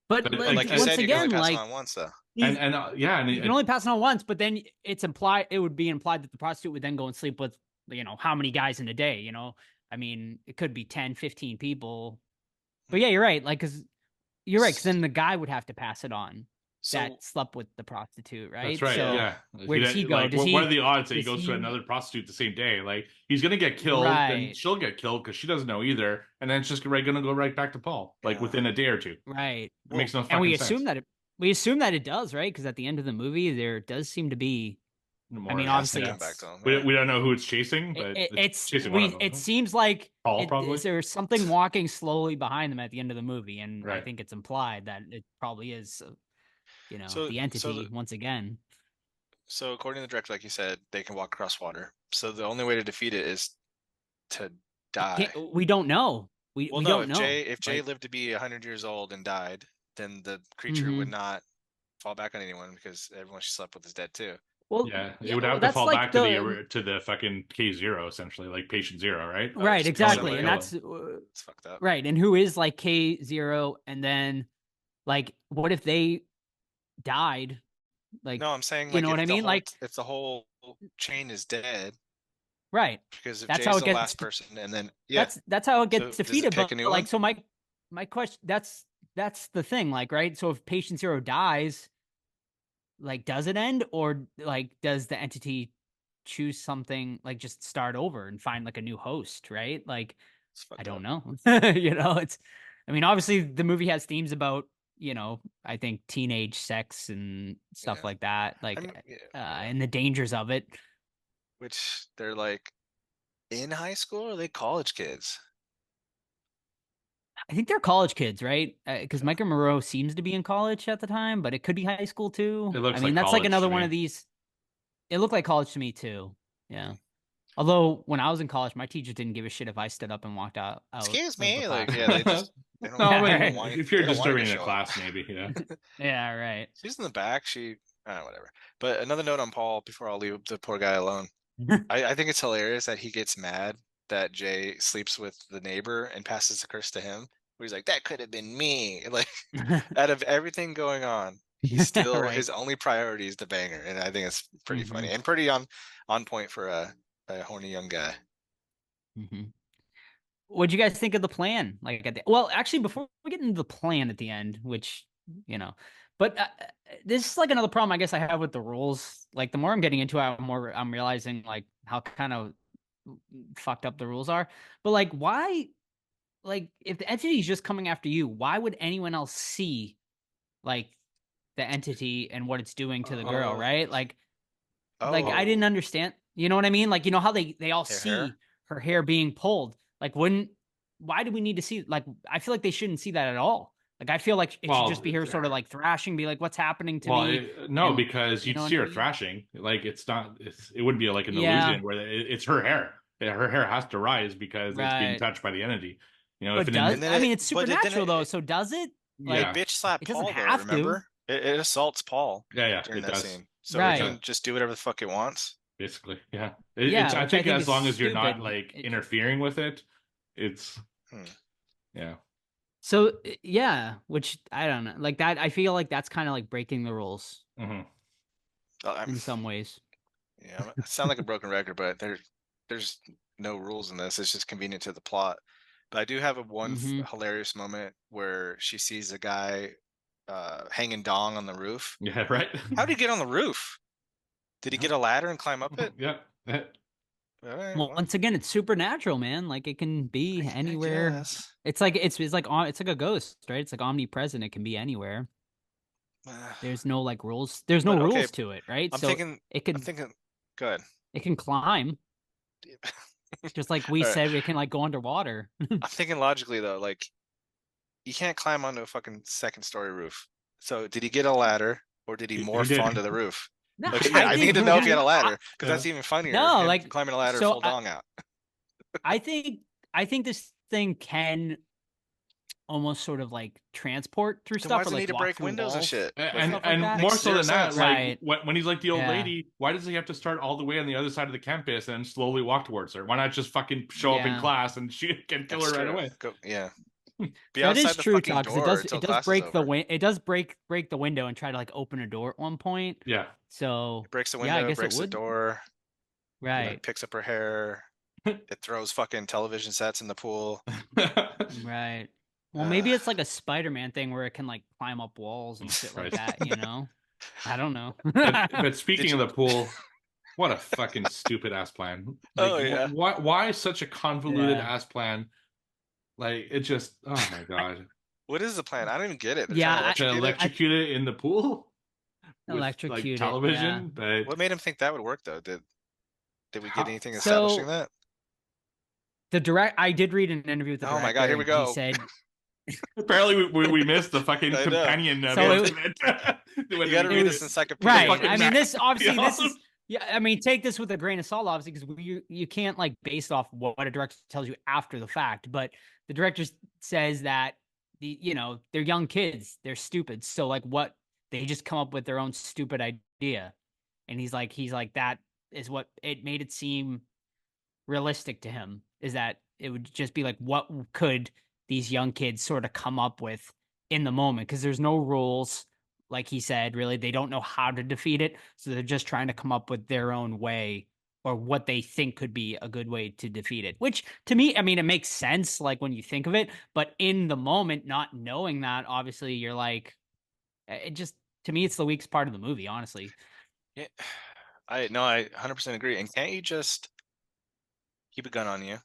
but But, like, Like you once said, you can again, only pass like it on once, though. he's- and yeah, and you can only pass it on once, but then it's implied. It would be implied that the prostitute would then go and sleep with, you know, how many guys in a day? You know, I mean, it could be 10, 15 people. But yeah, you're right. Like, because you're right. Because then the guy would have to pass it on So that slept with the prostitute, right? that's right. So, yeah. where does he go? Like, Does what he- are the odds that he does goes to he- another prostitute the same day? Like, he's gonna get killed, and Right. she'll get killed because she doesn't know either, and then it's just gonna go right back to Paul, like Yeah. within a day or two. Right. It makes no fucking And we sense. assume that it does, right? Because at the end of the movie, there does seem to be. More I mean, or less, obviously, yeah, yeah. back to him. We don't know who it's chasing, but it's chasing one of them. it seems like Paul, probably? is there something walking slowly behind them at the end of the movie, and I Right. think it's implied that it probably is, you know, So- the so entity once again. So according to the director, like you said, they can walk across water. So the only way to defeat it is to die. We don't know. We Well, no, don't if know. Jay Like, lived to be 100 years old and died, then the creature would Mhm. not fall back on anyone because everyone she slept with is dead too. well, Yeah, it yeah, would well, have to that's fall like back to the fucking K0 essentially, like patient zero, right? Oh, right, just exactly, kill and him. that's It's fucked up. right. And who is like K0, and then like, what if they died? Like, No, I'm saying you like know what if I the mean? whole- Like, if the whole chain is dead right. because if That's Jay's how it the gets last de- person, and then yeah, That's how it So gets does it defeated. pick But a new like, one? so my question, that's the thing. Like, right. So if patient zero dies, like, does it end, or like, does the entity choose something, like just start over and find like a new host, right? Like, it's fucked I don't up. know. You know, I mean, obviously the movie has themes about, you know, I think teenage sex and stuff Yeah. like that, like, I mean, yeah, and the dangers of it. which they're like in high school, or are they college kids? I think they're college kids, right? Because Micah Moreau seems to be in college at the time, but it could be high school too. It looks I mean, like that's like college another to one me. of these. It looked like college to me too. Yeah. Although when I was in college, my teachers didn't give a shit if I stood up and walked out. Excuse of the me, like class. yeah, they just they don't, No, Yeah, I mean, they don't right. want you- if you're they don't want you to disturbing the show up. class, maybe, yeah. Yeah, right. She's in the back. She whatever. But another note on Paul before I'll leave the poor guy alone. I think it's hilarious that he gets mad that Jay sleeps with the neighbor and passes the curse to him. Where he's like, that could have been me. Like out of everything going on, he's still Right. his only priority is the banger, and I think it's pretty funny Mhm. and pretty on point for a horny young guy. Mhm. What'd you guys think of the plan? Like, well, actually, before we get into the plan at the end, which, you know, but this is like another problem I guess I have with the rules. Like, the more I'm getting into it, I'm realizing like how kind of fucked up the rules are. But like, why? Like, if the entity is just coming after you, why would anyone else see like the entity and what it's doing to the girl, right? Like, Like I didn't understand. You know what I mean? Like you know how they all Her see hair? her hair being pulled. Like why do we need to see? Like I feel like they shouldn't see that at all. Like I feel like it should just be her sort of like thrashing, be like, what's happening to me? No, And because you you'd know see what I her mean? thrashing. Like it wouldn't be like an Yeah. illusion where it's her hair. Yeah, her hair has to rise because it's being Right. touched by the entity. You know, But if does And then I mean it- it's but it didn't- supernatural though, so does it? Like yeah, Bitch slapped it doesn't Paul though, have to. remember? It assaults Paul yeah, during it that does. scene. So Right. it can just do whatever the fuck it wants. Basically, yeah. Yeah, It's, I which I think think as is long as you're not stupid. like It- interfering with it, it's Hmm. yeah. So yeah, which I don't know. Like that I feel like that's kind of like breaking the rules Hmm. in some ways. Yeah, I sound like a broken record, but there's no rules in this. It's just convenient to the plot. But I do have one Mhm. hilarious moment where she sees a guy hanging dong on the roof. Yeah, right. How did he get on the roof? Did he get a ladder and climb up it? Yeah. All right, Well, well, once again, it's supernatural, man. Like it can be I anywhere. guess. It's like it's like it's like a ghost, right? It's like omnipresent. It can be anywhere. There's no like rules. There's no But, okay, rules to it, right? I'm so thinking. it I'm could thinking. Good. it can climb, just like we All right. said. It can like go underwater. I'm thinking logically though, like you can't climb onto a fucking second story roof. So did he get a ladder or did he He morph did. onto the roof? No, Like, I I think- need to know if he had a ladder because Yeah. that's even funnier. No, him like, climbing a ladder so full dong out. I think this thing can almost sort of like transport through Then stuff why or does he like need to walk break through windows and walls. shit? And stuff like that. more Makes so than zero that, sense. like Right. when he's like the old Yeah. lady, why does he have to start all the way on the other side of the campus and slowly walk towards her? Why not just fucking show up in Yeah. class and she can kill That's her right true. away? Yeah. Be That outside is the true, fucking Todd, because door it until does class is break the over. it does break the window and try to like open a door at one point. Yeah. So It breaks the yeah, I window, guess breaks it the would. door, Right, picks up her hair. It throws fucking television sets in the pool. right. Well, maybe it's like a Spider-Man thing where it can like climb up walls and shit like Christ. that. You know, I don't know. But speaking Did of the pool, what a fucking stupid ass plan. Oh, yeah. Why such a convoluted Yeah. ass plan? Like it just oh my god. What is the plan? I don't even get it. They're Yeah, trying to To electrocute it? electrocute it in the pool? With, Electrocute it, like television, but What made him think that would work though? Did we How- get anything So- establishing that? I did read an interview with the Oh director. my God, here we and go. He said, apparently we missed the fucking I know. companion So bit it- of it. You got to it read was- this encyclopedia. right. fucking I mean, this obviously Yeah. this is. Yeah, I mean, take this with a grain of salt, obviously, because you can't like base it off what a director tells you after the fact. But the director says that they're young kids, they're stupid. So like, what they just come up with their own stupid idea, and he's like that is what it made it seem realistic to him. Is that it would just be like, what could these young kids sort of come up with in the moment? Because there's no rules. Like he said, really, they don't know how to defeat it. So they're just trying to come up with their own way or what they think could be a good way to defeat it. Which to me, I mean, it makes sense, like when you think of it, but in the moment, not knowing that, obviously you're like, it just, to me, it's the weakest part of the movie, honestly. Yeah, I 100% agree. And can't you just keep a gun on you,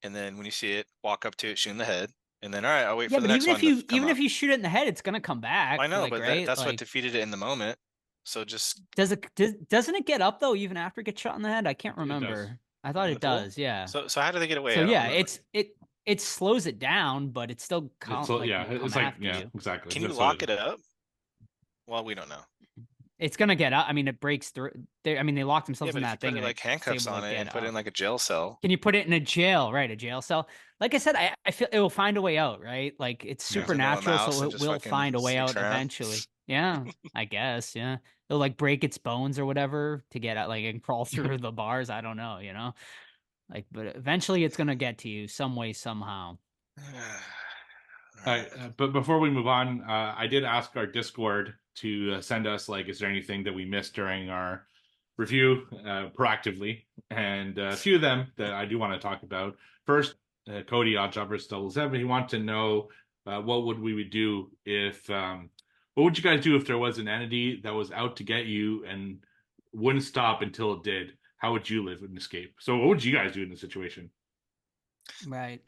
and then when you see it, walk up to it, shoot in the head, and then all right, I'll wait Yeah, for the but next even one if you to come up. if you shoot it in the head, it's gonna come back. I know, like, but right? that's what Like, defeated it in the moment. So just doesn't it get up though even after it gets shot in the head? I can't does. remember. I thought In it the pool? does. Yeah. so how do they get away? I So don't yeah, remember. it slows it down, but it's still It's, like, yeah, will it's come like after yeah, you. exactly. Can you That's lock what it up? Well, we don't know. It's gonna get up. I mean, it breaks through. I mean, they locked Yeah, themselves but in if that you thing. put it and like it's handcuffs able on to it and get put it in up. like a jail cell. Can you put it in a jail? Right, a jail cell. Like I said, I feel it will find a way out. Right, like it's Yeah. Gives it a little supernatural, mouse so and it just will fucking find a way sneaks out around. eventually. Yeah, I guess. Yeah, it'll like break its bones or whatever to get out, like and crawl through the bars. I don't know. Like, but eventually it's gonna get to you some way, somehow. All right, but before we move on, I did ask our Discord to send us like, is there anything that we missed during our review proactively? And a few of them that I do want to talk about. First, Cody Oddjobbers 007, he wanted to know what we would do if, what would you guys do if there was an entity that was out to get you and wouldn't stop until it did? How would you live and escape? So what would you guys do in this situation? Right.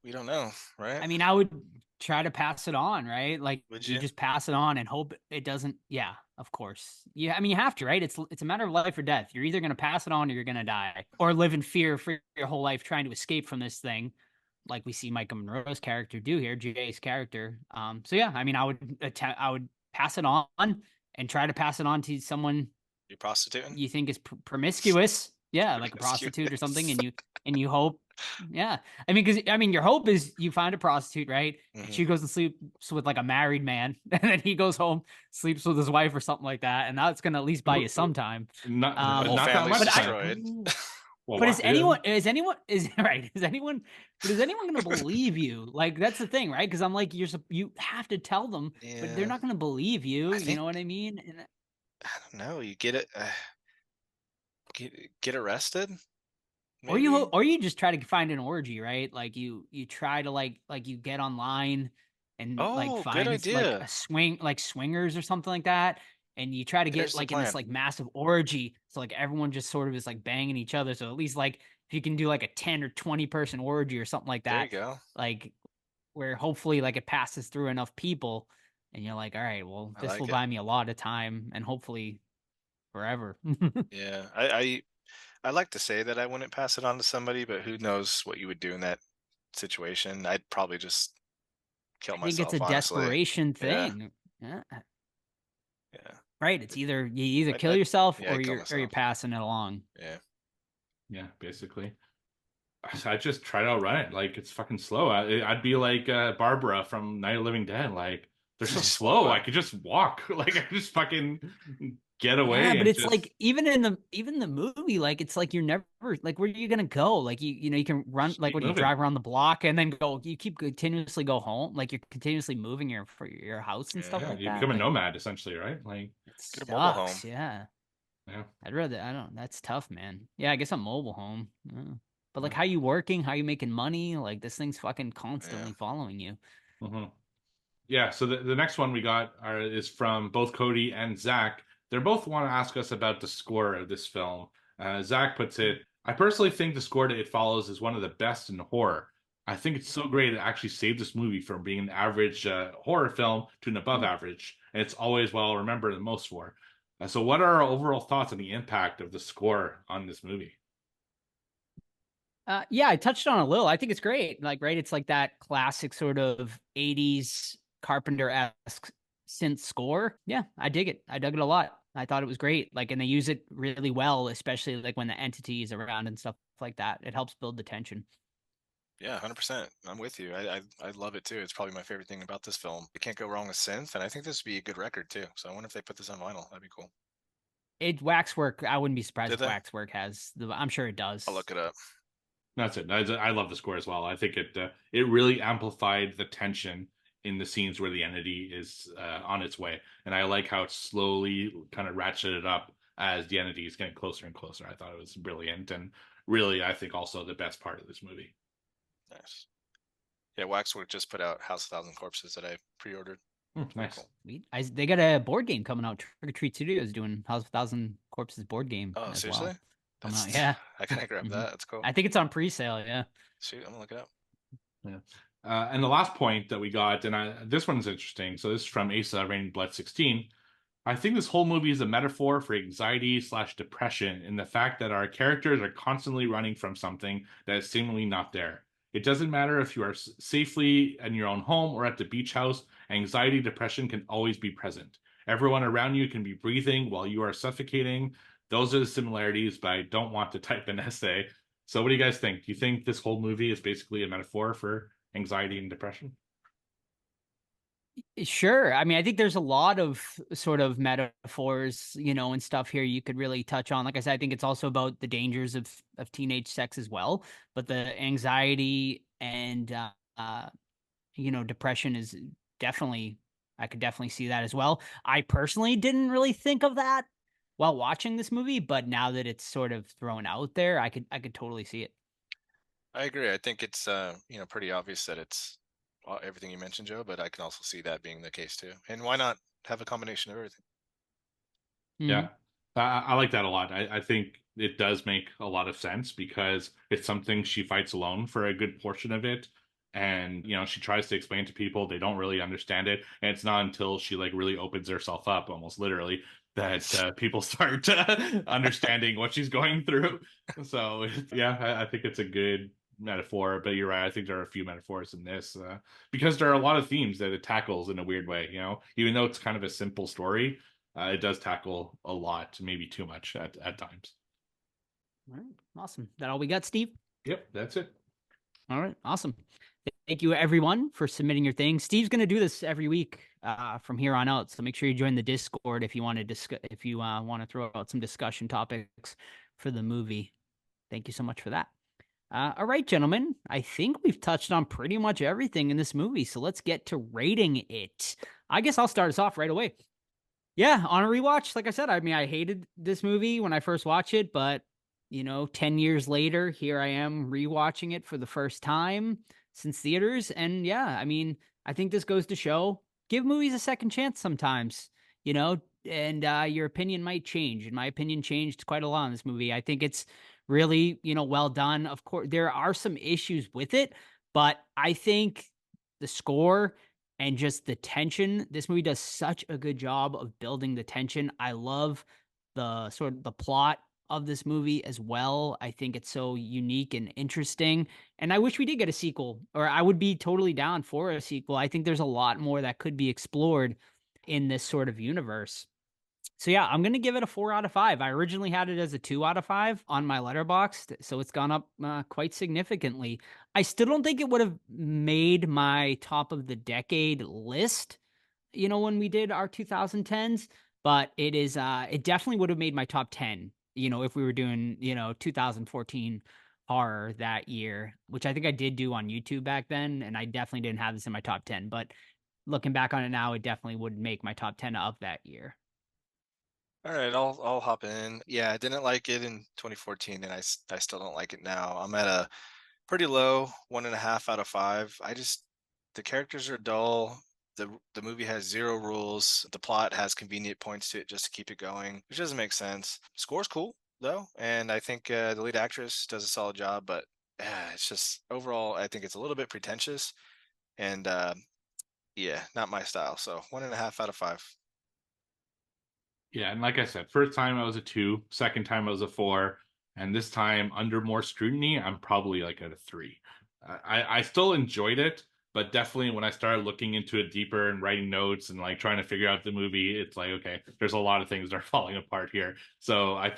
We don't know, right? I mean, I would try to pass it on, right? Like Would you you? just pass it on and hope it doesn't. Yeah, of course. Yeah, I mean, you have to, right? It's a matter of life or death. You're either going to pass it on or you're going to die, or live in fear for your whole life trying to escape from this thing, like we see Micah Monroe's character do here, Jay's character. So yeah, I mean, I would pass it on and try to pass it on to someone You prostituting? you think is promiscuous, yeah, like a prostitute or something, Promiscuous. and you hope, yeah. I mean, because your hope is you find a prostitute, right? And Mhm. she goes to sleep with like a married man, and then he goes home, sleeps with his wife or something like that, and that's gonna at least buy you some time. Not Whole not that family's much. But I- destroyed. Well, But wow, is yeah. anyone right? Is anyone gonna believe you? Like that's the thing, right? Because I'm like, you have to tell them, but they're Yeah. not gonna believe you. I You think- know what I mean? And I don't know. You get it. Get arrested. or you maybe? or you just try to find an orgy, right? Like you try to like you get online and like Oh, good find like idea. a swingers or something like that, and you try to There's get the like in this plan. like massive orgy, so like everyone just sort of is like banging each other. So at least like if you can do like a 10 or 20 person orgy or something like There you that, go. like where hopefully like it passes through enough people, and you're like, all right, well I this like will it. buy me a lot of time and hopefully forever. Yeah. I like to say that I wouldn't pass it on to somebody, but who knows what you would do in that situation? I'd probably just kill I think it's myself, a honestly. desperation Yeah. thing. Yeah. Yeah. Right. It's either you either I'd- kill I'd- yourself yeah, I'd or kill you're myself. passing it along. Yeah. Yeah, basically. I just try to outrun it. Like it's fucking slow. I'd be like Barbara from Night of the Living Dead. Like they're so Just slow. walk I by. could just walk. Like I just fucking get away. Yeah, but and it's just, like even the movie, like it's like you're never like where are you gonna go? Like you can run Just like keep when you moving. drive around the block and then go. You keep continuously go home. Like you're continuously moving your house and stuff Yeah, like you that. become a Like, nomad essentially, right? Like it Get a mobile sucks. home. Yeah. yeah. I'd rather I don't. That's tough, man. Yeah, I guess a mobile home. Yeah. But like, Yeah. how you working? How you making money? Like this thing's fucking constantly following you. hmm Yeah, so the next one we got is from both Cody and Zach. They're both want to ask us about the score of this film. Zach puts it, I personally think the score to It Follows is one of the best in horror. I think it's so great it actually saved this movie from being an average horror film to an above average, and it's always well remembered the most for. So what are our overall thoughts on the impact of the score on this movie? Yeah, I touched on it a little. I think it's great. Like, right, it's like that classic sort of 80s Carpenter-esque synth score. Yeah, I dig it. I dug it a lot. I thought it was great. Like, and they use it really well, especially like when the entity is around and stuff like that. It helps build the tension. Yeah, 100%. I'm with you. I love it too. It's probably my favorite thing about this film. You can't go wrong with synth, and I think this would be a good record too. So I wonder if they put this on vinyl. That'd be cool. Waxwork, I wouldn't be surprised Did if they? Waxwork has the. I'm sure it does. I'll look it up. That's it. I love the score as well. I think it really amplified the tension in the scenes where the entity is on its way, and I like how it slowly kind of ratcheted up as the entity is getting closer and closer. I thought it was brilliant, and really, I think also the best part of this movie. Nice. Yeah, Waxwork just put out House of Thousand Corpses that I pre-ordered. Nice. Cool. Sweet. They got a board game coming out. Trick or Treat Studios doing House of a Thousand Corpses board game. Oh, as seriously? Well. Coming That's, out, yeah. I gotta grab Mhm. that. That's cool. I think it's on pre-sale. Yeah. Shoot, I'm gonna look it up. Yeah. And the last point that we got, and this one's interesting. So this is from Asa, Raining Blood 16. I think this whole movie is a metaphor for anxiety/depression in the fact that our characters are constantly running from something that is seemingly not there. It doesn't matter if you are safely in your own home or at the beach house, anxiety, depression can always be present. Everyone around you can be breathing while you are suffocating. Those are the similarities, but I don't want to type an essay. So what do you guys think? Do you think this whole movie is basically a metaphor for anxiety and depression? Sure. I mean, I think there's a lot of sort of metaphors, and stuff here you could really touch on. Like I said, I think it's also about the dangers of teenage sex as well. But the anxiety and depression is definitely, I could definitely see that as well. I personally didn't really think of that while watching this movie, but now that it's sort of thrown out there, I could totally see it. I agree. I think it's pretty obvious that it's everything you mentioned, Joe, but I can also see that being the case too. And why not have a combination of everything? Yeah, I like that a lot. I think it does make a lot of sense because it's something she fights alone for a good portion of it. And she tries to explain to people, they don't really understand it, and it's not until she like really opens herself up, almost literally, that people start understanding what she's going through. So yeah, I think it's a good metaphor, but you're right, I think there are a few metaphors in this, because there are a lot of themes that it tackles in a weird way. Even though it's kind of a simple story, it does tackle a lot, maybe too much at times. All right, awesome. That all we got, Steve? Yep, that's it. All right, awesome. Thank you, everyone, for submitting your things. Steve's going to do this every week from here on out, so make sure you join the Discord if you want to throw out some discussion topics for the movie. Thank you so much for that. All right, gentlemen, I think we've touched on pretty much everything in this movie, so let's get to rating it. I guess I'll start us off right away. Yeah, on a rewatch, like I said, I mean, I hated this movie when I first watched it, but 10 years later, here I am rewatching it for the first time since theaters. And yeah, I mean, I think this goes to show, give movies a second chance sometimes, and your opinion might change. And my opinion changed quite a lot in this movie. I think it's really, well done. Of course, there are some issues with it, but I think the score and just the tension, this movie does such a good job of building the tension. I love the sort of the plot of this movie as well. I think it's so unique and interesting. And I wish we did get a sequel, or I would be totally down for a sequel. I think there's a lot more that could be explored in this sort of universe. So yeah, I'm going to give it a 4 out of 5. I originally had it as a 2 out of 5 on my Letterboxd, so it's gone up quite significantly. I still don't think it would have made my top of the decade list, when we did our 2010s, but it definitely would have made my top 10, if we were doing, 2014 horror that year, which I think I did do on YouTube back then, and I definitely didn't have this in my top 10, but looking back on it now, it definitely would make my top 10 of that year. All right, I'll hop in. Yeah, I didn't like it in 2014, and I still don't like it now. I'm at a pretty low 1.5 out of 5. The characters are dull. The movie has 0 rules. The plot has convenient points to it just to keep it going, which doesn't make sense. Score's cool though, and I think the lead actress does a solid job. But it's just overall, I think it's a little bit pretentious, and yeah, not my style. So 1.5 out of 5. Yeah, and like I said, first time I was a 2, second time I was a 4, and this time under more scrutiny, I'm probably like at a 3. I still enjoyed it, but definitely when I started looking into it deeper and writing notes and like trying to figure out the movie, it's like, okay, there's a lot of things that are falling apart here. So I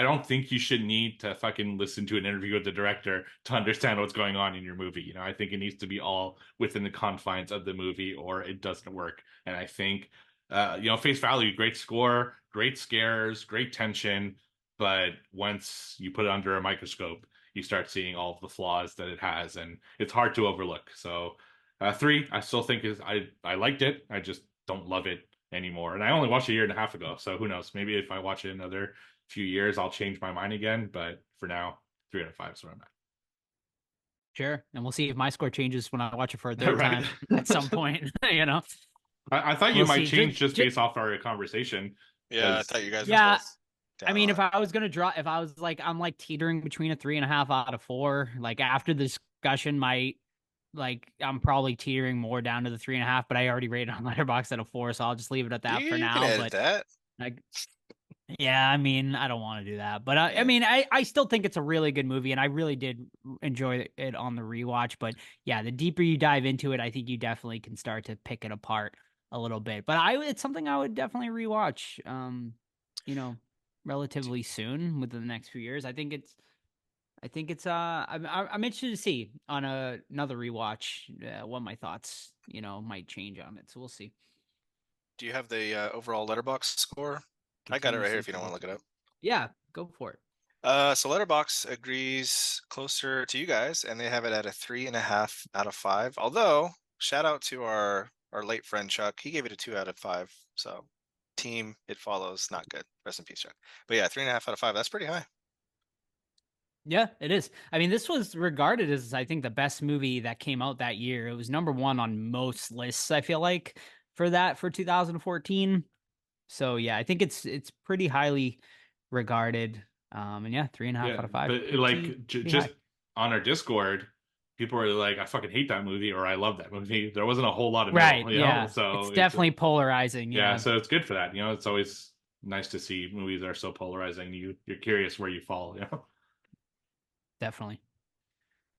don't think you should need to fucking listen to an interview with the director to understand what's going on in your movie. I think it needs to be all within the confines of the movie or it doesn't work. And I think face value, great score, great scares, great tension, but once you put it under a microscope, you start seeing all of the flaws that it has, and it's hard to overlook. So 3, I still think I liked it. I just don't love it anymore. And I only watched it a year and a half ago, so who knows? Maybe if I watch it another few years, I'll change my mind again. But for now, 3 out of 5 is where I'm at. Sure, and we'll see if my score changes when I watch it for a third Right. time at some point. I thought you We'll might see. change just based off our conversation. Yeah, I 'cause- thought you guys. Yeah, were both down I mean, on if I was gonna draw, if I was like, I'm like teetering between a 3.5 out of 4. Like after the discussion, I'm probably teetering more down to the 3.5. But I already rated on Letterboxd at a 4, so I'll just leave it at that You for can now. edit But that. like, yeah, I mean, I don't want to do that. But Yeah. I mean, I still think it's a really good movie, and I really did enjoy it on the rewatch. But yeah, the deeper you dive into it, I think you definitely can start to pick it apart a little bit. But it's something I would definitely rewatch. Relatively soon within the next few years. I think it's I'm interested to see on another rewatch what my thoughts might change on it. So we'll see. Do you have the overall Letterboxd score? I got it right here if you don't want to look it up. Yeah, go for it. So Letterboxd agrees closer to you guys, and they have it at a 3.5 out of 5. Although, shout out to our late friend Chuck, he gave it a 2 out of 5. So, team, it follows, not good. Rest in peace, Chuck. But yeah, 3.5 out of 5. That's pretty high. Yeah, it is. I mean, this was regarded as, I think, the best movie that came out that year. It was number 1 on most lists, I feel like, for 2014. So yeah, I think it's pretty highly regarded. And yeah, 3.5 out of 5. But like just on our Discord, people were like, I fucking hate that movie or I love that movie. There wasn't a whole lot of Right. middle, you know? Yeah. So it's definitely polarizing. yeah, Yeah. so it's good for that. You know, it's always nice to see movies that are so polarizing. You're curious where you fall, you know? Definitely.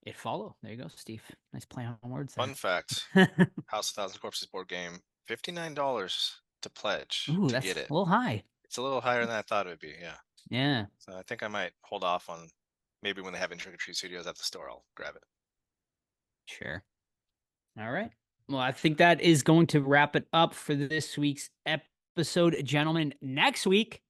It follow. There you go, Steve. Nice play on words Fun fact: there. House of Thousand Corpses board game, $59 to pledge Ooh, to that's get it. a little high. It's a little higher than I thought it would be. Yeah. Yeah. So I think I might hold off on maybe when they have Trick or Treat Studios at the store, I'll grab it. Sure. All right. Well, I think that is going to wrap it up for this week's episode, gentlemen. Next week,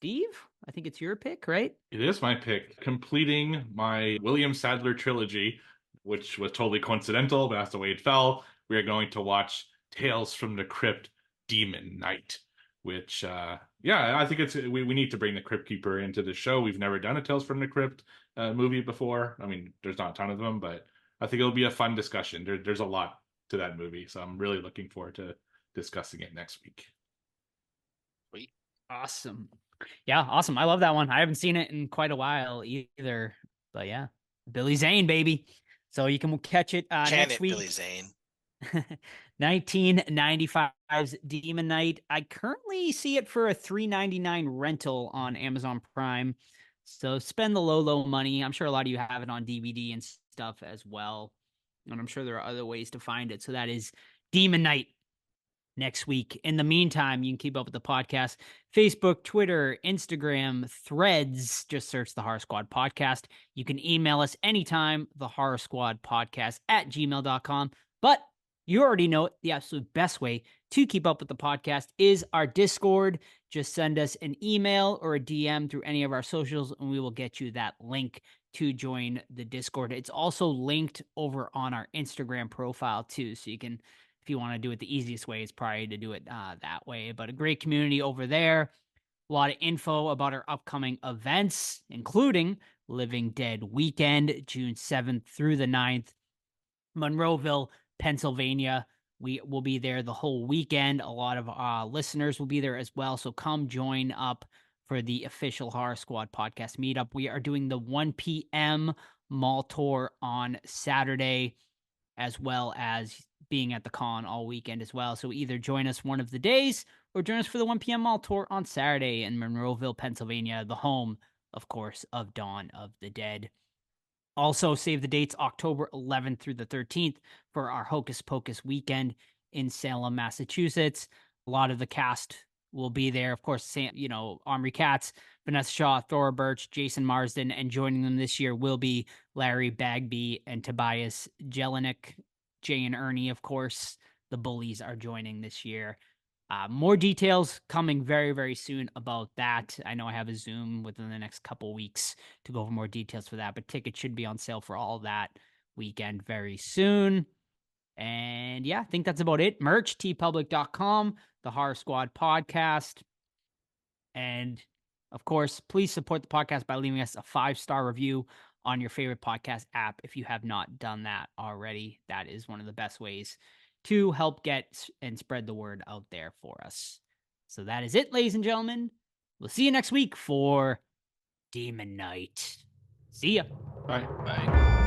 Steve, I think it's your pick, right? It is my pick, completing my William Sadler trilogy, which was totally coincidental, but that's the way it fell. We are going to watch Tales from the Crypt Demon Knight, which, I think we need to bring the Crypt Keeper into the show. We've never done a Tales from the Crypt movie before. I mean, there's not a ton of them, but I think it'll be a fun discussion. There's a lot to that movie, so I'm really looking forward to discussing it next week. Sweet. Awesome. Yeah, awesome. I love that one. I haven't seen it in quite a while either, but yeah, Billy Zane, baby. So you can catch it next week. Billy Zane. 1995's Demon Knight. I currently see it for a $3.99 rental on Amazon Prime. So spend the low money. I'm sure a lot of you have it on DVD and stuff as well. And I'm sure there are other ways to find it. So that is Demon Knight next week. In the meantime, you can keep up with the podcast. Facebook, Twitter, Instagram, Threads. Just search the Horror Squad Podcast. You can email us anytime, the Horror Squad Podcast at gmail.com. But you already know it. The absolute best way to keep up with the podcast is our Discord. Just send us an email or a DM through any of our socials, and we will get you that link to join the Discord. It's also linked over on our Instagram profile too. So you can, if you want to do it the easiest way, is probably to do it that way. But a great community over there. A lot of info about our upcoming events, including Living Dead Weekend, June 7th through the 9th. Monroeville, Pennsylvania. We will be there the whole weekend. A lot of listeners will be there as well. So come join up for the official Horror Squad podcast meetup. We are doing the 1 p.m. mall tour on Saturday, as well as being at the con all weekend as well. So either join us one of the days or join us for the 1 p.m. mall tour on Saturday in Monroeville, Pennsylvania, the home, of course, of Dawn of the Dead. Also, save the dates October 11th through the 13th for our Hocus Pocus weekend in Salem, Massachusetts. A lot of the cast will be there. Of course, Omri Katz, Vanessa Shaw, Thora Birch, Jason Marsden, and joining them this year will be Larry Bagby and Tobias Jelinek. Jay and Ernie, of course, the bullies are joining this year. More details coming very, very soon about that. I know I have a Zoom within the next couple weeks to go over more details for that, but tickets should be on sale for all that weekend very soon. And yeah, I think that's about it. Merch, tpublic.com, the Horror Squad Podcast. And of course, please support the podcast by leaving us a 5-star review on your favorite podcast app if you have not done that already. That is one of the best ways to help get and spread the word out there for us. So that is it, ladies and gentlemen. We'll see you next week for Demon Knight. See ya. Bye. Bye.